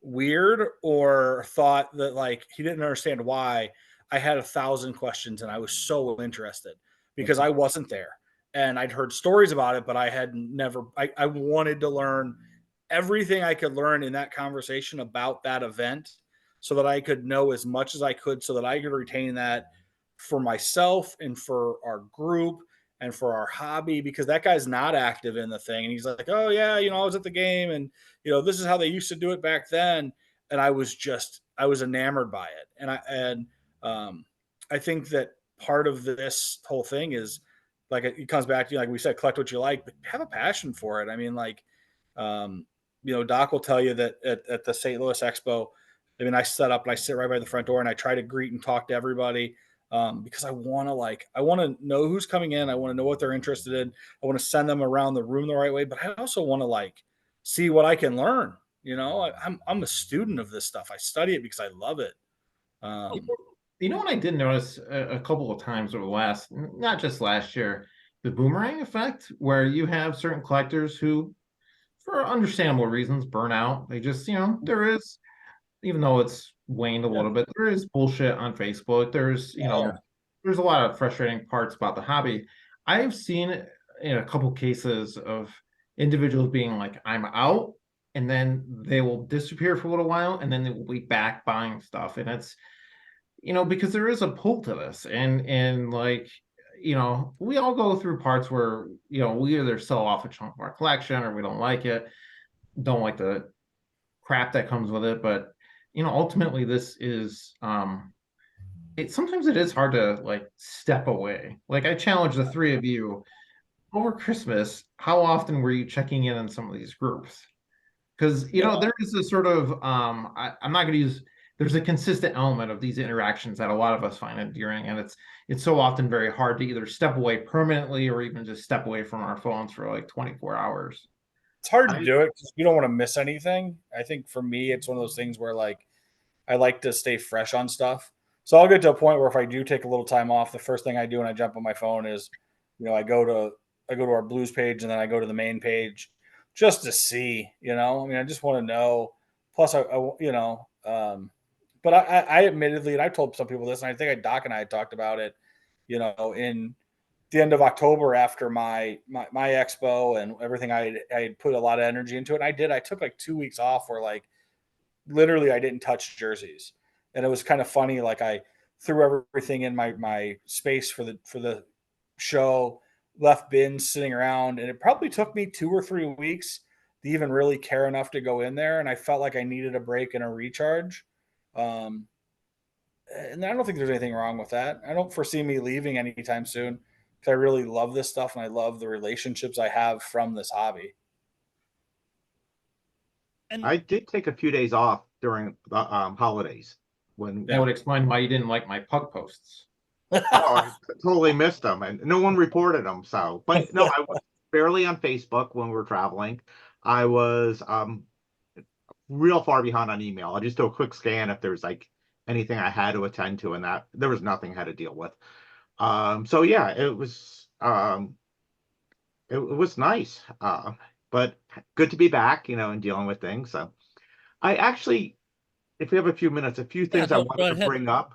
[SPEAKER 2] weird or thought that like he didn't understand why I had 1,000 questions and I was so interested because I wasn't there and I'd heard stories about it, but I had never, I wanted to learn everything I could learn in that conversation about that event so that I could know as much as I could so that I could retain that for myself and for our group and for our hobby because that guy's not active in the thing. And he's like, oh, yeah, I was at the game and, this is how they used to do it back then. And I was enamored by it. I think that part of this whole thing is like, it comes back to, like we said, collect what you like, but have a passion for it. I mean, like, Doc will tell you that at the St. Louis Expo, I mean, I set up and I sit right by the front door and I try to greet and talk to everybody because I want to know who's coming in. I want to know what they're interested in. I want to send them around the room the right way, but I also want to see what I can learn. I'm a student of this stuff. I study it because I love it.
[SPEAKER 4] You know what I did notice a couple of times over the last, not just last year, the boomerang effect, where you have certain collectors who, for understandable reasons, burn out. They just, there is, even though it's waned a little bit, there is bullshit on Facebook. There's, there's a lot of frustrating parts about the hobby. I've seen in a couple cases of individuals being like, I'm out, and then they will disappear for a little while, and then they will be back buying stuff. And it's, because there is a pull to this. And like, we all go through parts where, we either sell off a chunk of our collection or we don't like it, don't like the crap that comes with it. But ultimately this is sometimes it is hard to like step away. Like I challenge the three of you over Christmas, how often were you checking in on some of these groups? Because there is a sort of I'm not going to use, there's a consistent element of these interactions that a lot of us find endearing, and it's so often very hard to either step away permanently or even just step away from our phones for like 24 hours.
[SPEAKER 2] It's hard to do it because you don't want to miss anything. I think for me, it's one of those things where like I like to stay fresh on stuff. So I'll get to a point where if I do take a little time off, the first thing I do when I jump on my phone is, I go to our Blues page and then I go to the main page just to see, I mean, I just want to know. Plus, but I admittedly, and I've told some people this, and I think Doc and I had talked about it, in the end of October after my expo and everything, I had put a lot of energy into it. And I took like 2 weeks off where like literally I didn't touch jerseys. And it was kind of funny. Like I threw everything in my space for the show, left bins sitting around. And it probably took me 2 or 3 weeks to even really care enough to go in there. And I felt like I needed a break and a recharge. And I don't think there's anything wrong with that. I don't foresee me leaving anytime soon because I really love this stuff and I love the relationships I have from this hobby.
[SPEAKER 3] And I did take a few days off during the holidays. when
[SPEAKER 4] That would explain why you didn't like my puck posts.
[SPEAKER 3] oh, I totally missed them, and no one reported them. So, but no, I was barely on Facebook when we were traveling. I was real far behind on email. I just do a quick scan if there's like anything I had to attend to, and that there was nothing I had to deal with. So yeah, it was nice. But good to be back, and dealing with things. So I actually, if we have a few minutes, a few
[SPEAKER 1] Yeah,
[SPEAKER 3] things I
[SPEAKER 1] go
[SPEAKER 3] wanted to
[SPEAKER 1] ahead.
[SPEAKER 3] bring up.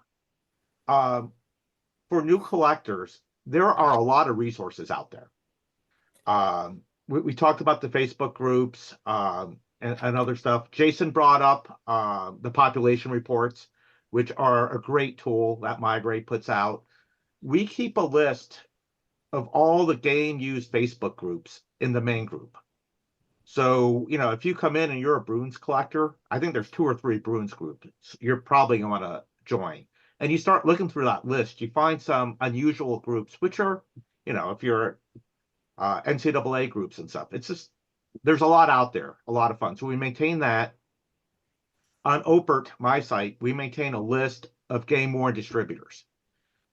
[SPEAKER 3] Um, for new collectors, there are a lot of resources out there. We talked about the Facebook groups and other stuff. Jason brought up the population reports, which are a great tool that Migrate puts out. We keep a list of all the game used Facebook groups in the main group. So, if you come in and you're a Bruins collector, I think there's 2 or 3 Bruins groups you're probably going to join. And you start looking through that list, you find some unusual groups, which are, if you're NCAA groups and stuff, it's just, there's a lot out there, a lot of fun. So we maintain that. On Opert, my site, we maintain a list of game worn distributors.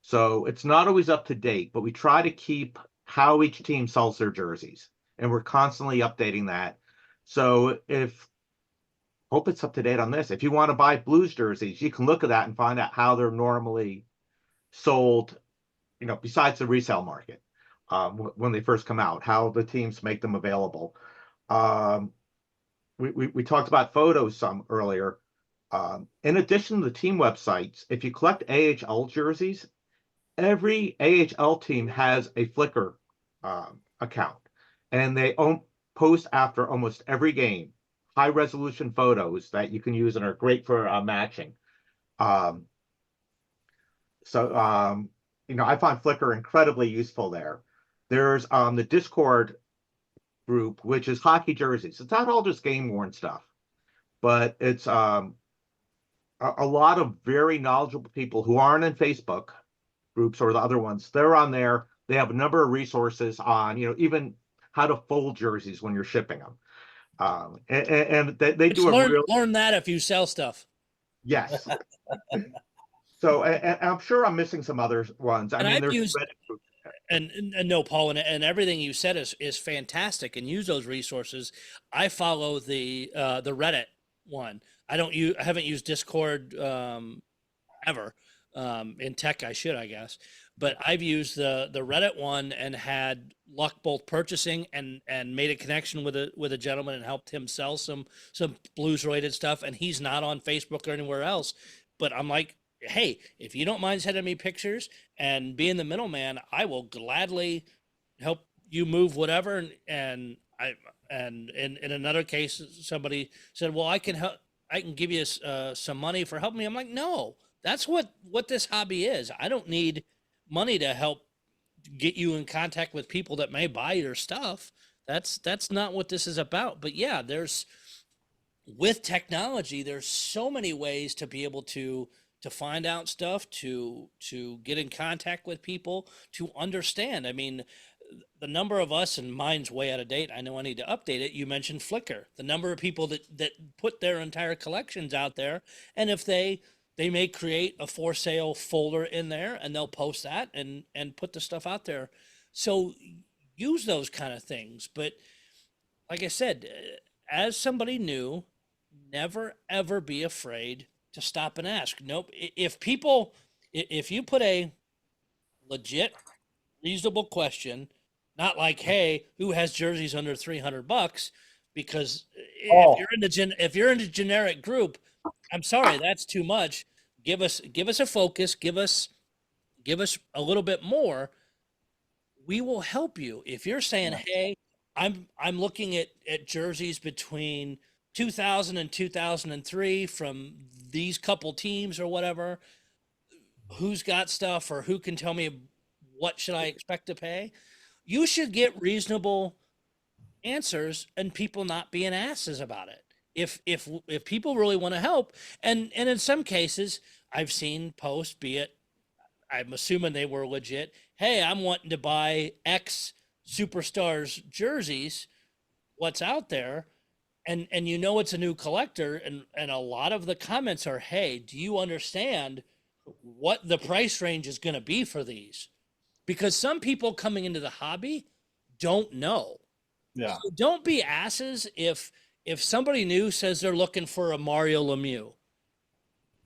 [SPEAKER 3] So it's not always up to date, but we try to keep how each team sells their jerseys. And we're constantly updating that. So hope it's up to date on this. If you want to buy Blues jerseys, you can look at that and find out how they're normally sold, besides the resale market, when they first come out, how the teams make them available. We talked about photos some earlier. In addition to the team websites, if you collect AHL jerseys, every AHL team has a Flickr account, and they post after almost every game high resolution photos that you can use and are great for matching. I find Flickr incredibly useful there. There's the Discord group, which is hockey jerseys. It's not all just game worn stuff, but it's a lot of very knowledgeable people who aren't in Facebook groups or the other ones. They're on there. They have a number of resources on, even how to fold jerseys when you're shipping them. And they do a real
[SPEAKER 1] Learn that if you sell stuff.
[SPEAKER 3] yes. So, and I'm sure I'm missing some other ones. I
[SPEAKER 1] And
[SPEAKER 3] mean,
[SPEAKER 1] I've
[SPEAKER 3] there's
[SPEAKER 1] used and no, Paul, and everything you said is fantastic, and use those resources. I follow the Reddit one. I haven't used Discord ever. In tech, I should, I guess, but I've used the Reddit one and had luck both purchasing and made a connection with a gentleman and helped him sell some blues related stuff. And he's not on Facebook or anywhere else, but I'm like, hey, if you don't mind sending me pictures and being the middleman, I will gladly help you move whatever. And in another case, somebody said, well, I can help. I can give you some money for helping me. I'm like, no, that's what this hobby is. I don't need money to help get you in contact with people that may buy your stuff. That's not what this is about. But yeah, with technology, there's so many ways to be able to find out stuff, to get in contact with people, to understand. I mean, the number of us, and mine's way out of date, I know I need to update it. You mentioned Flickr, the number of people that put their entire collections out there, and if they may create a for sale folder in there and they'll post that and put the stuff out there. So use those kind of things. But like I said, as somebody new, never ever be afraid to stop and ask. Nope. If you put a legit, reasonable question, not like, hey, who has jerseys under $300? Because if you're in a generic group, I'm sorry, that's too much. Give us a focus. Give us a little bit more. We will help you. If you're saying, hey, I'm looking at jerseys between 2000 and 2003 from these couple teams or whatever, who's got stuff or who can tell me what should I expect to pay? You should get reasonable answers and people not being asses about it. If people really want to help, and in some cases I've seen posts, be it, I'm assuming they were legit, hey, I'm wanting to buy X superstars jerseys, what's out there, and you know it's a new collector, and a lot of the comments are, hey, do you understand what the price range is going to be for these? Because some people coming into the hobby don't know.
[SPEAKER 2] Yeah.
[SPEAKER 1] So don't be asses if somebody new says they're looking for a Mario Lemieux.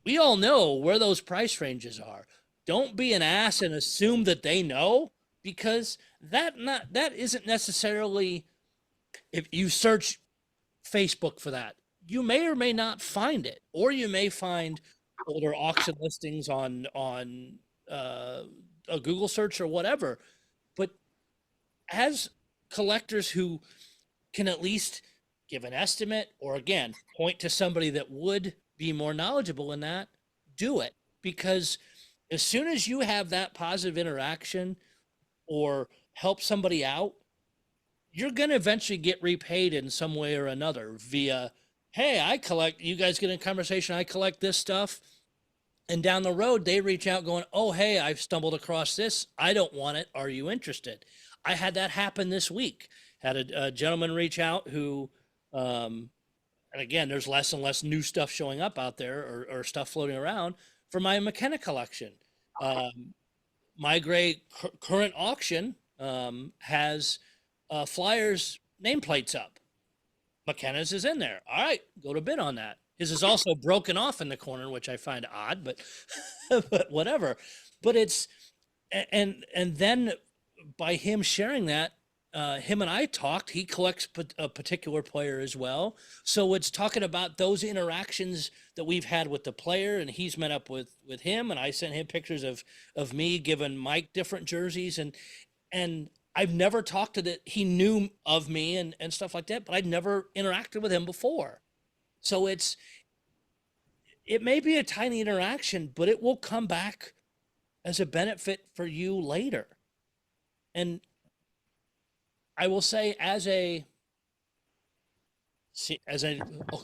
[SPEAKER 1] We all know where those price ranges are. Don't be an ass and assume that they know, because that isn't necessarily, if you search Facebook for that, you may or may not find it, or you may find older auction listings on a Google search or whatever. But as collectors who can at least give an estimate, or again point to somebody that would be more knowledgeable in that, do it. Because as soon as you have that positive interaction or help somebody out, you're going to eventually get repaid in some way or another via, hey, I collect, you guys get in conversation, I collect this stuff. And down the road, they reach out going, oh, hey, I've stumbled across this. I don't want it. Are you interested? I had that happen this week. Had a gentleman reach out who, and again, there's less and less new stuff showing up out there, or stuff floating around for my McKenna collection. My Gray current auction has Flyers nameplates up. McKenna's is in there. All right, go to bid on that. His is also broken off in the corner, which I find odd, but but whatever. But it's, and then by him sharing that, him and I talked. He collects a particular player as well, so it's talking about those interactions that we've had with the player, and he's met up with him, and I sent him pictures of me giving Mike different jerseys, and I've never talked to that. He knew of me and stuff like that, but I'd never interacted with him before. So it may be a tiny interaction, but it will come back as a benefit for you later. And I will say, as an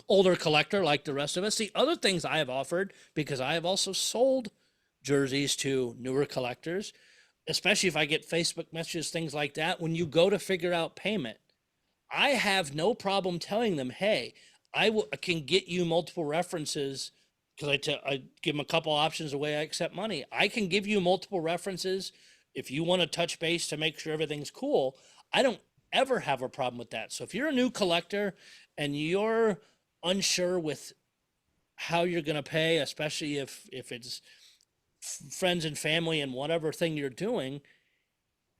[SPEAKER 1] older collector like the rest of us, the other things I have offered, because I have also sold jerseys to newer collectors, especially if I get Facebook messages, things like that. When you go to figure out payment, I have no problem telling them, hey, I can get you multiple references, because I give them a couple options the way I accept money. I can give you multiple references if you want to touch base to make sure everything's cool. I don't ever have a problem with that. So if you're a new collector and you're unsure with how you're going to pay, especially if it's friends and family and whatever thing you're doing,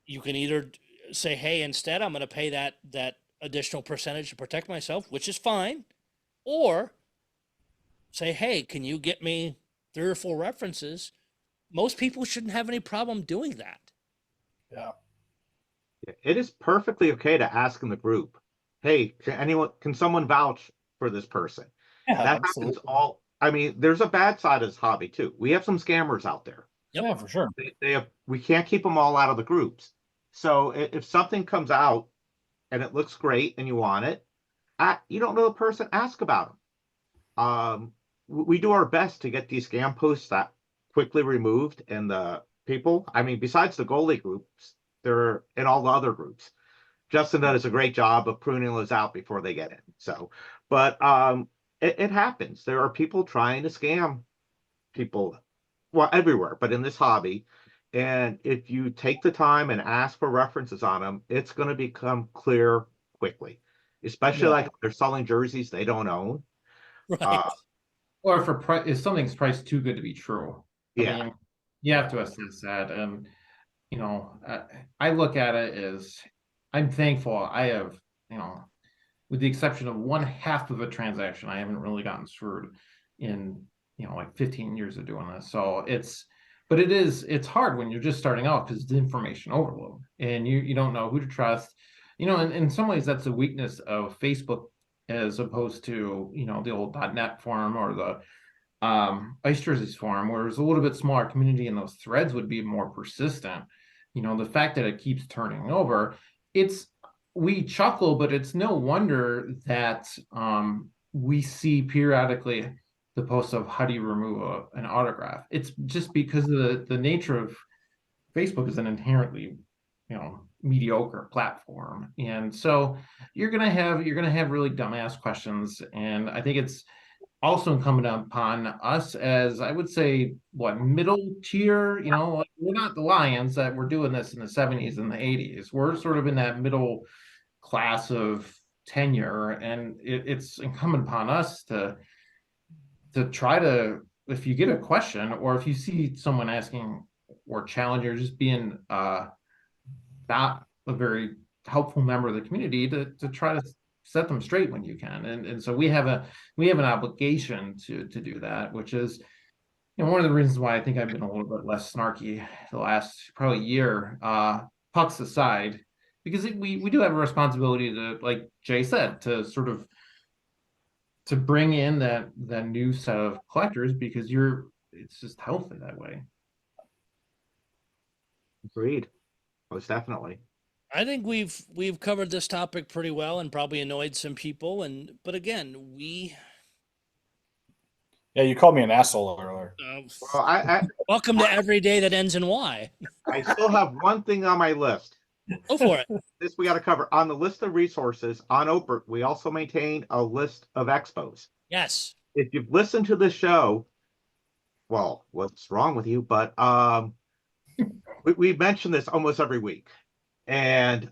[SPEAKER 1] you can either say, hey, instead I'm going to pay that additional percentage to protect myself, which is fine, or say, hey, can you get me 3 or 4 references? Most people shouldn't have any problem doing that.
[SPEAKER 2] Yeah.
[SPEAKER 3] It is perfectly okay to ask in the group, hey, can someone vouch for this person?
[SPEAKER 2] Yeah,
[SPEAKER 3] That
[SPEAKER 2] absolutely.
[SPEAKER 3] happens all. I mean, there's a bad side of this hobby too. We have some scammers out there.
[SPEAKER 2] Yeah, for sure.
[SPEAKER 3] We can't keep them all out of the groups. So if something comes out and it looks great and you want it, you don't know the person, ask about them. We do our best to get these scam posts that quickly removed, and the people, I mean, besides the goalie groups, they're in all the other groups. Justin does a great job of pruning those out before they get in. So, but it happens. There are people trying to scam people, well, everywhere, but in this hobby. And if you take the time and ask for references on them, it's going to become clear quickly, especially like if they're selling jerseys they don't own.
[SPEAKER 1] Right.
[SPEAKER 4] Or if something's priced too good to be true.
[SPEAKER 3] Yeah.
[SPEAKER 4] I mean, you have to assess that. And, you know, I look at it as, I'm thankful I have, you know, with the exception of 1/2 of a transaction, I haven't really gotten screwed in, you know, like 15 years of doing this. So it's hard when you're just starting out, because it's information overload and you don't know who to trust. You know, and in some ways that's a weakness of Facebook, as opposed to, you know, the old .net forum or the Ice Jerseys forum, where it's a little bit smaller community and those threads would be more persistent. You know, the fact that it keeps turning over, we chuckle, but it's no wonder that we see periodically the posts of how do you remove an autograph. It's just because of the nature of Facebook is an inherently mediocre platform. And so you're gonna have really dumbass questions. And I think it's also incumbent upon us as, I would say, middle tier. Like, we're not the Lions that were doing this in the 70s and the 80s. We're sort of in that middle class of tenure, and it's incumbent upon us to try to, if you get a question or if you see someone asking or challenging or just being not a very helpful member of the community, to try to set them straight when you can. And so we have an obligation to do that, which is one of the reasons why I think I've been a little bit less snarky the last probably year, pucks aside, because we do have a responsibility to, like Jay said, to sort of to bring in that new set of collectors, because it's just healthy that way.
[SPEAKER 3] Agreed. Most definitely.
[SPEAKER 1] I think we've covered this topic pretty well and probably annoyed some people. But again,
[SPEAKER 2] Yeah, you called me an asshole earlier.
[SPEAKER 3] Well,
[SPEAKER 1] welcome to every day that ends in Y.
[SPEAKER 3] I still have one thing on my list.
[SPEAKER 1] Go for it.
[SPEAKER 3] This we got to cover. On the list of resources on Oprah, we also maintain a list of expos.
[SPEAKER 1] Yes.
[SPEAKER 3] If you've listened to the show, well, what's wrong with you? But we mention this almost every week. And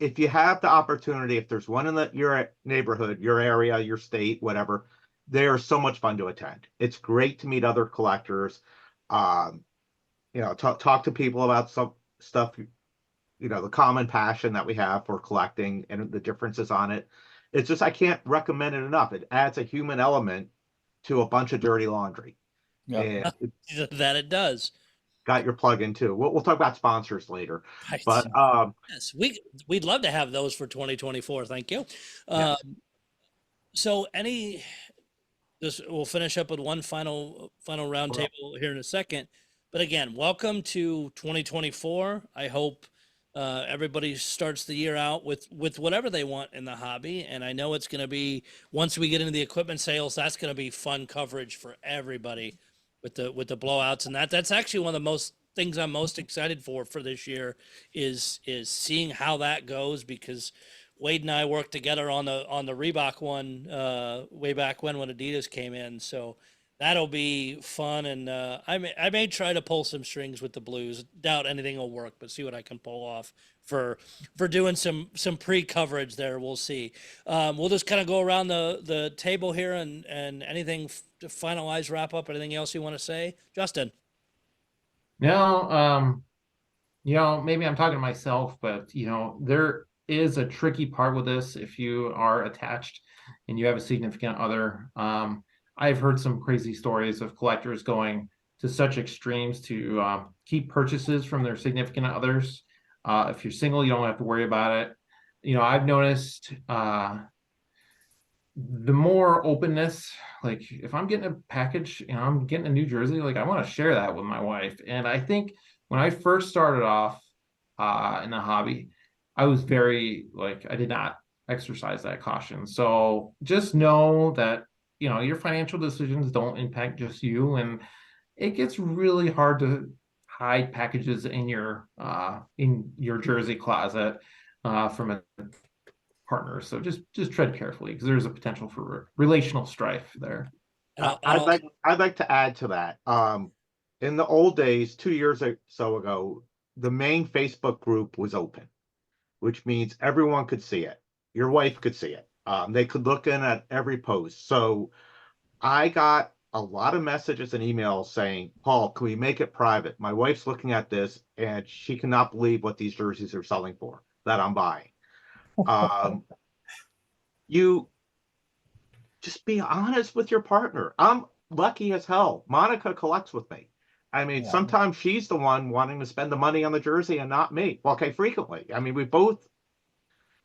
[SPEAKER 3] if you have the opportunity, if there's one in your neighborhood, your area, your state, whatever, they are so much fun to attend. It's great to meet other collectors, talk to people about some stuff, the common passion that we have for collecting and the differences on it. It's just, I can't recommend it enough. It adds a human element to a bunch of dirty laundry.
[SPEAKER 2] Yeah.
[SPEAKER 3] And
[SPEAKER 1] that it does.
[SPEAKER 3] Got your plug in too. We'll talk about sponsors later.
[SPEAKER 1] Right.
[SPEAKER 3] But
[SPEAKER 1] yes, we'd love to have those for 2024. Thank you.
[SPEAKER 3] Yes.
[SPEAKER 1] So we'll finish up with one final roundtable here in a second. But again, welcome to 2024. I hope everybody starts the year out with whatever they want in the hobby. And I know it's going to be, once we get into the equipment sales, that's going to be fun coverage for everybody with the blowouts. And that's actually one of the most things I'm most excited for this year is seeing how that goes, because Wade and I worked together on the Reebok one way back when Adidas came in. So that'll be fun. And I may try to pull some strings with the Blues. Doubt anything will work, but see what I can pull off for doing some pre-coverage there. We'll see. We'll just kind of go around the table here and anything to finalize, wrap up, anything else you want to say? Justin?
[SPEAKER 4] No, maybe I'm talking to myself, but there is a tricky part with this. If you are attached and you have a significant other, I've heard some crazy stories of collectors going to such extremes to keep purchases from their significant others. If you're single, you don't have to worry about it. I've noticed the more openness, like if I'm getting a package and I'm getting a new jersey, like I want to share that with my wife. And I think when I first started off in the hobby, I was very, I did not exercise that caution. So just know that, your financial decisions don't impact just you. And it gets really hard to hide packages in your jersey closet from a partner. So just tread carefully, because there's a potential for relational strife there.
[SPEAKER 3] I'd like to add to that. In the old days, 2 years or so ago, the main Facebook group was open, which means everyone could see it. Your wife could see it. They could look in at every post. So I got a lot of messages and emails saying, Paul, can we make it private? My wife's looking at this and she cannot believe what these jerseys are selling for that I'm buying. You just be honest with your partner. I'm lucky as hell. Monica collects with me. I mean, sometimes she's the one wanting to spend the money on the jersey and not me. Well, okay, frequently. I mean, we both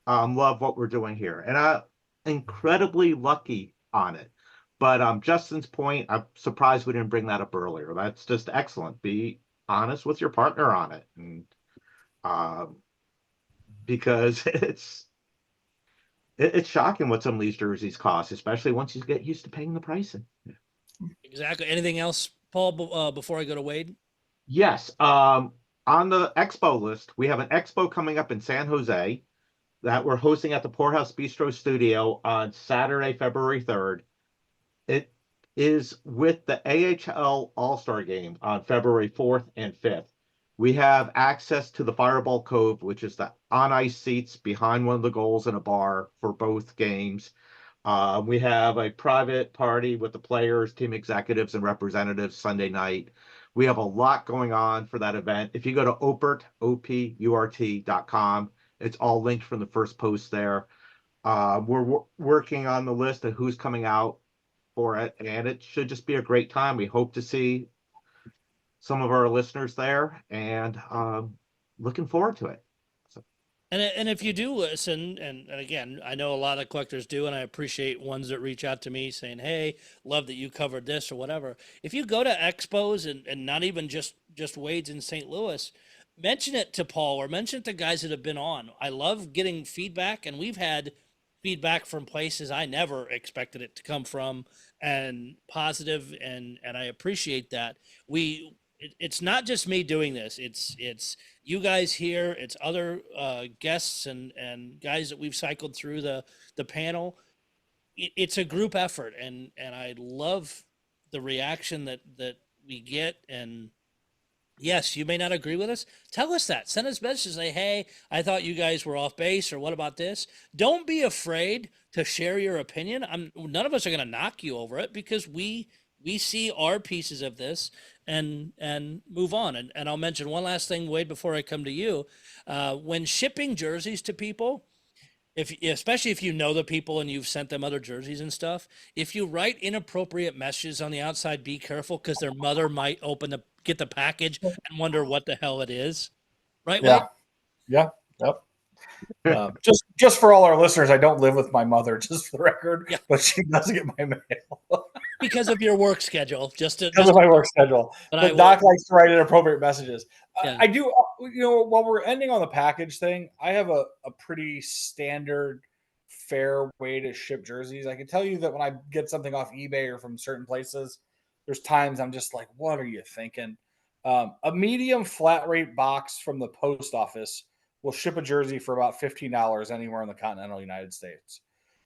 [SPEAKER 3] love what we're doing here, and I'm incredibly lucky on it. But Justin's point, I'm surprised we didn't bring that up earlier. That's just excellent. Be honest with your partner on it, and because it's shocking what some of these jerseys cost, especially once you get used to paying the pricing.
[SPEAKER 1] Exactly. Anything else, Paul, before I go to Wade?
[SPEAKER 3] Yes. on the expo list, we have an expo coming up in San Jose that we're hosting at the Poorhouse Bistro Studio on Saturday, February 3rd. It is with the AHL All-Star Game on February 4th and 5th. We have access to the Fireball Cove, which is the on-ice seats behind one of the goals in a bar for both games. We have a private party with the players, team executives, and representatives Sunday night. We have a lot going on for that event. If you go to opurt, opurt.com, it's all linked from the first post there. We're working on the list of who's coming out for it, and it should just be a great time. We hope to see some of our listeners there, and looking forward to it.
[SPEAKER 1] And if you do listen, and again, I know a lot of collectors do, and I appreciate ones that reach out to me saying, hey, love that you covered this or whatever. If you go to expos and not even just Wade's in St. Louis, mention it to Paul or mention it to guys that have been on. I love getting feedback, and we've had feedback from places I never expected it to come from, and positive, and I appreciate that. It's not just me doing this. It's you guys here. It's other guests and guys that we've cycled through the panel. It's a group effort, and I love the reaction that we get. And yes, you may not agree with us. Tell us that. Send us messages. Say, hey, I thought you guys were off base, or what about this? Don't be afraid to share your opinion. None of us are going to knock you over it, because we see our pieces of this and move on. And I'll mention one last thing, Wade, before I come to you. When shipping jerseys to people, especially if you know the people and you've sent them other jerseys and stuff, if you write inappropriate messages on the outside, be careful, because their mother might get the package and wonder what the hell it is. Right, Wade?
[SPEAKER 2] Yeah. Yep. Just for all our listeners, I don't live with my mother, just for the record,
[SPEAKER 1] Yeah.
[SPEAKER 2] but she does get my mail.
[SPEAKER 1] Because of your work schedule, just
[SPEAKER 2] Because of my work schedule. But Doc likes to write inappropriate messages.
[SPEAKER 1] Yeah.
[SPEAKER 2] I do, while we're ending on the package thing, I have a pretty standard, fair way to ship jerseys. I can tell you that when I get something off eBay or from certain places, there's times I'm just like, what are you thinking? A medium flat rate box from the post office will ship a jersey for about $15 anywhere in the continental United States.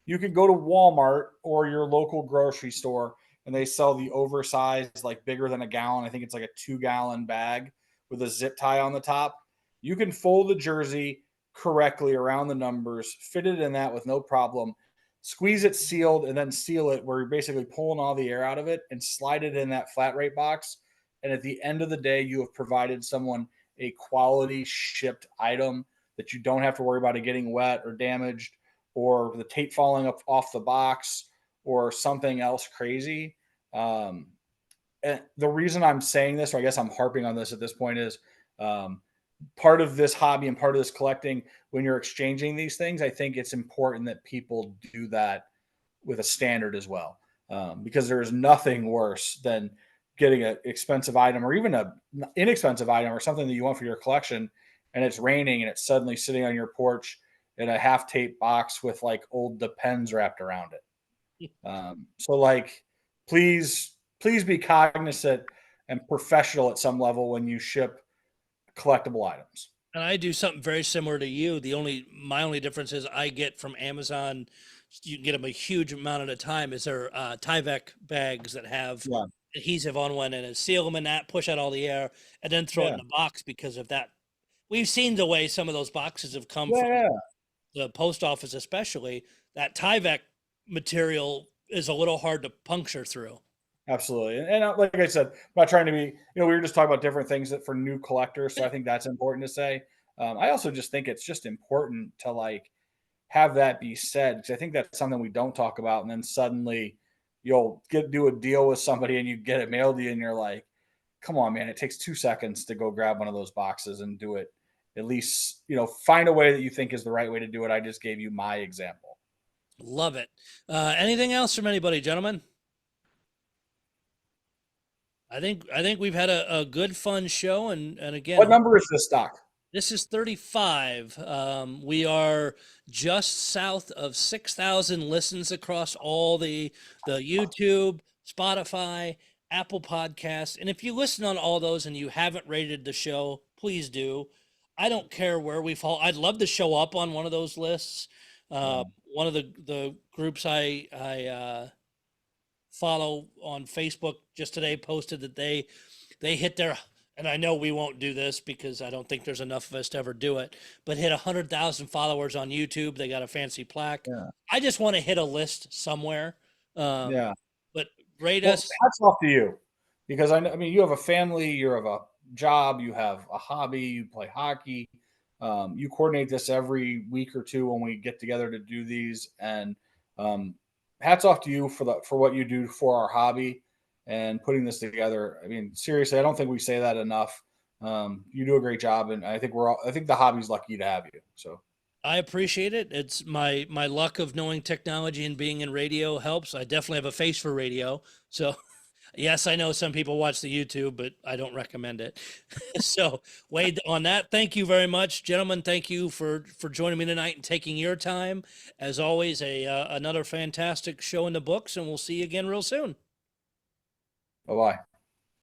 [SPEAKER 2] You can go to Walmart or your local grocery store, and they sell the oversized, like bigger than a gallon. I think it's like a 2-gallon bag with a zip tie on the top. You can fold the jersey correctly around the numbers, fit it in that with no problem, squeeze it sealed, and then seal it where you're basically pulling all the air out of it and slide it in that flat rate box. And at the end of the day, you have provided someone a quality shipped item that you don't have to worry about it getting wet or damaged, or the tape falling up off the box, or something else crazy. And the reason I'm saying this, or I guess I'm harping on this at this point, is part of this hobby and part of this collecting, when you're exchanging these things, I think it's important that people do that with a standard as well. Because there is nothing worse than getting an expensive item, or even an inexpensive item, or something that you want for your collection, and it's raining and it's suddenly sitting on your porch in a half tape box with like old Depends wrapped around it. So like, please be cognizant and professional at some level when you ship collectible items.
[SPEAKER 1] And I do something very similar to you. My only difference is I get from Amazon, you can get them a huge amount at a time, is their Tyvek bags that have adhesive on one, and seal them in that, push out all the air, and then throw it in the box. Because of that, we've seen the way some of those boxes have come from the post office, especially. That Tyvek material is a little hard to puncture through.
[SPEAKER 2] Absolutely. And like I said, I'm not trying to be, we were just talking about different things that for new collectors. So I think that's important to say. I also just think it's just important to like have that be said, because I think that's something we don't talk about. And then suddenly you'll do a deal with somebody and you get it mailed to you and you're like, come on, man, it takes 2 seconds to go grab one of those boxes and do it. At least, find a way that you think is the right way to do it. I just gave you my example.
[SPEAKER 1] Love it. Anything else from anybody, gentlemen? I think we've had a good, fun show. And again,
[SPEAKER 2] what number is this, Doc?
[SPEAKER 1] This is 35. We are just south of 6,000 listens across all the YouTube, Spotify, Apple Podcasts. And if you listen on all those and you haven't rated the show, please do. I don't care where we fall. I'd love to show up on one of those lists. One of the groups I follow on Facebook just today posted that they hit their, and I know we won't do this because I don't think there's enough of us to ever do it, but hit 100,000 followers on YouTube. They got a fancy plaque.
[SPEAKER 2] Yeah.
[SPEAKER 1] I just want to hit a list somewhere.
[SPEAKER 2] Yeah.
[SPEAKER 1] But rate
[SPEAKER 2] Well,
[SPEAKER 1] us.
[SPEAKER 2] hats off to you, because I mean, you have a family, you have a job, you have a hobby, you play hockey. You coordinate this every week or two when we get together to do these, and hats off to you for what you do for our hobby and putting this together. I mean, seriously, I don't think we say that enough. You do a great job, and I think I think the hobby's lucky to have you. So
[SPEAKER 1] I appreciate it. It's my luck of knowing technology and being in radio helps. I definitely have a face for radio. So yes, I know some people watch the YouTube, but I don't recommend it. So Wade, on that, thank you very much, gentlemen. Thank you for joining me tonight and taking your time. As always, another fantastic show in the books, and we'll see you again real soon.
[SPEAKER 2] bye bye.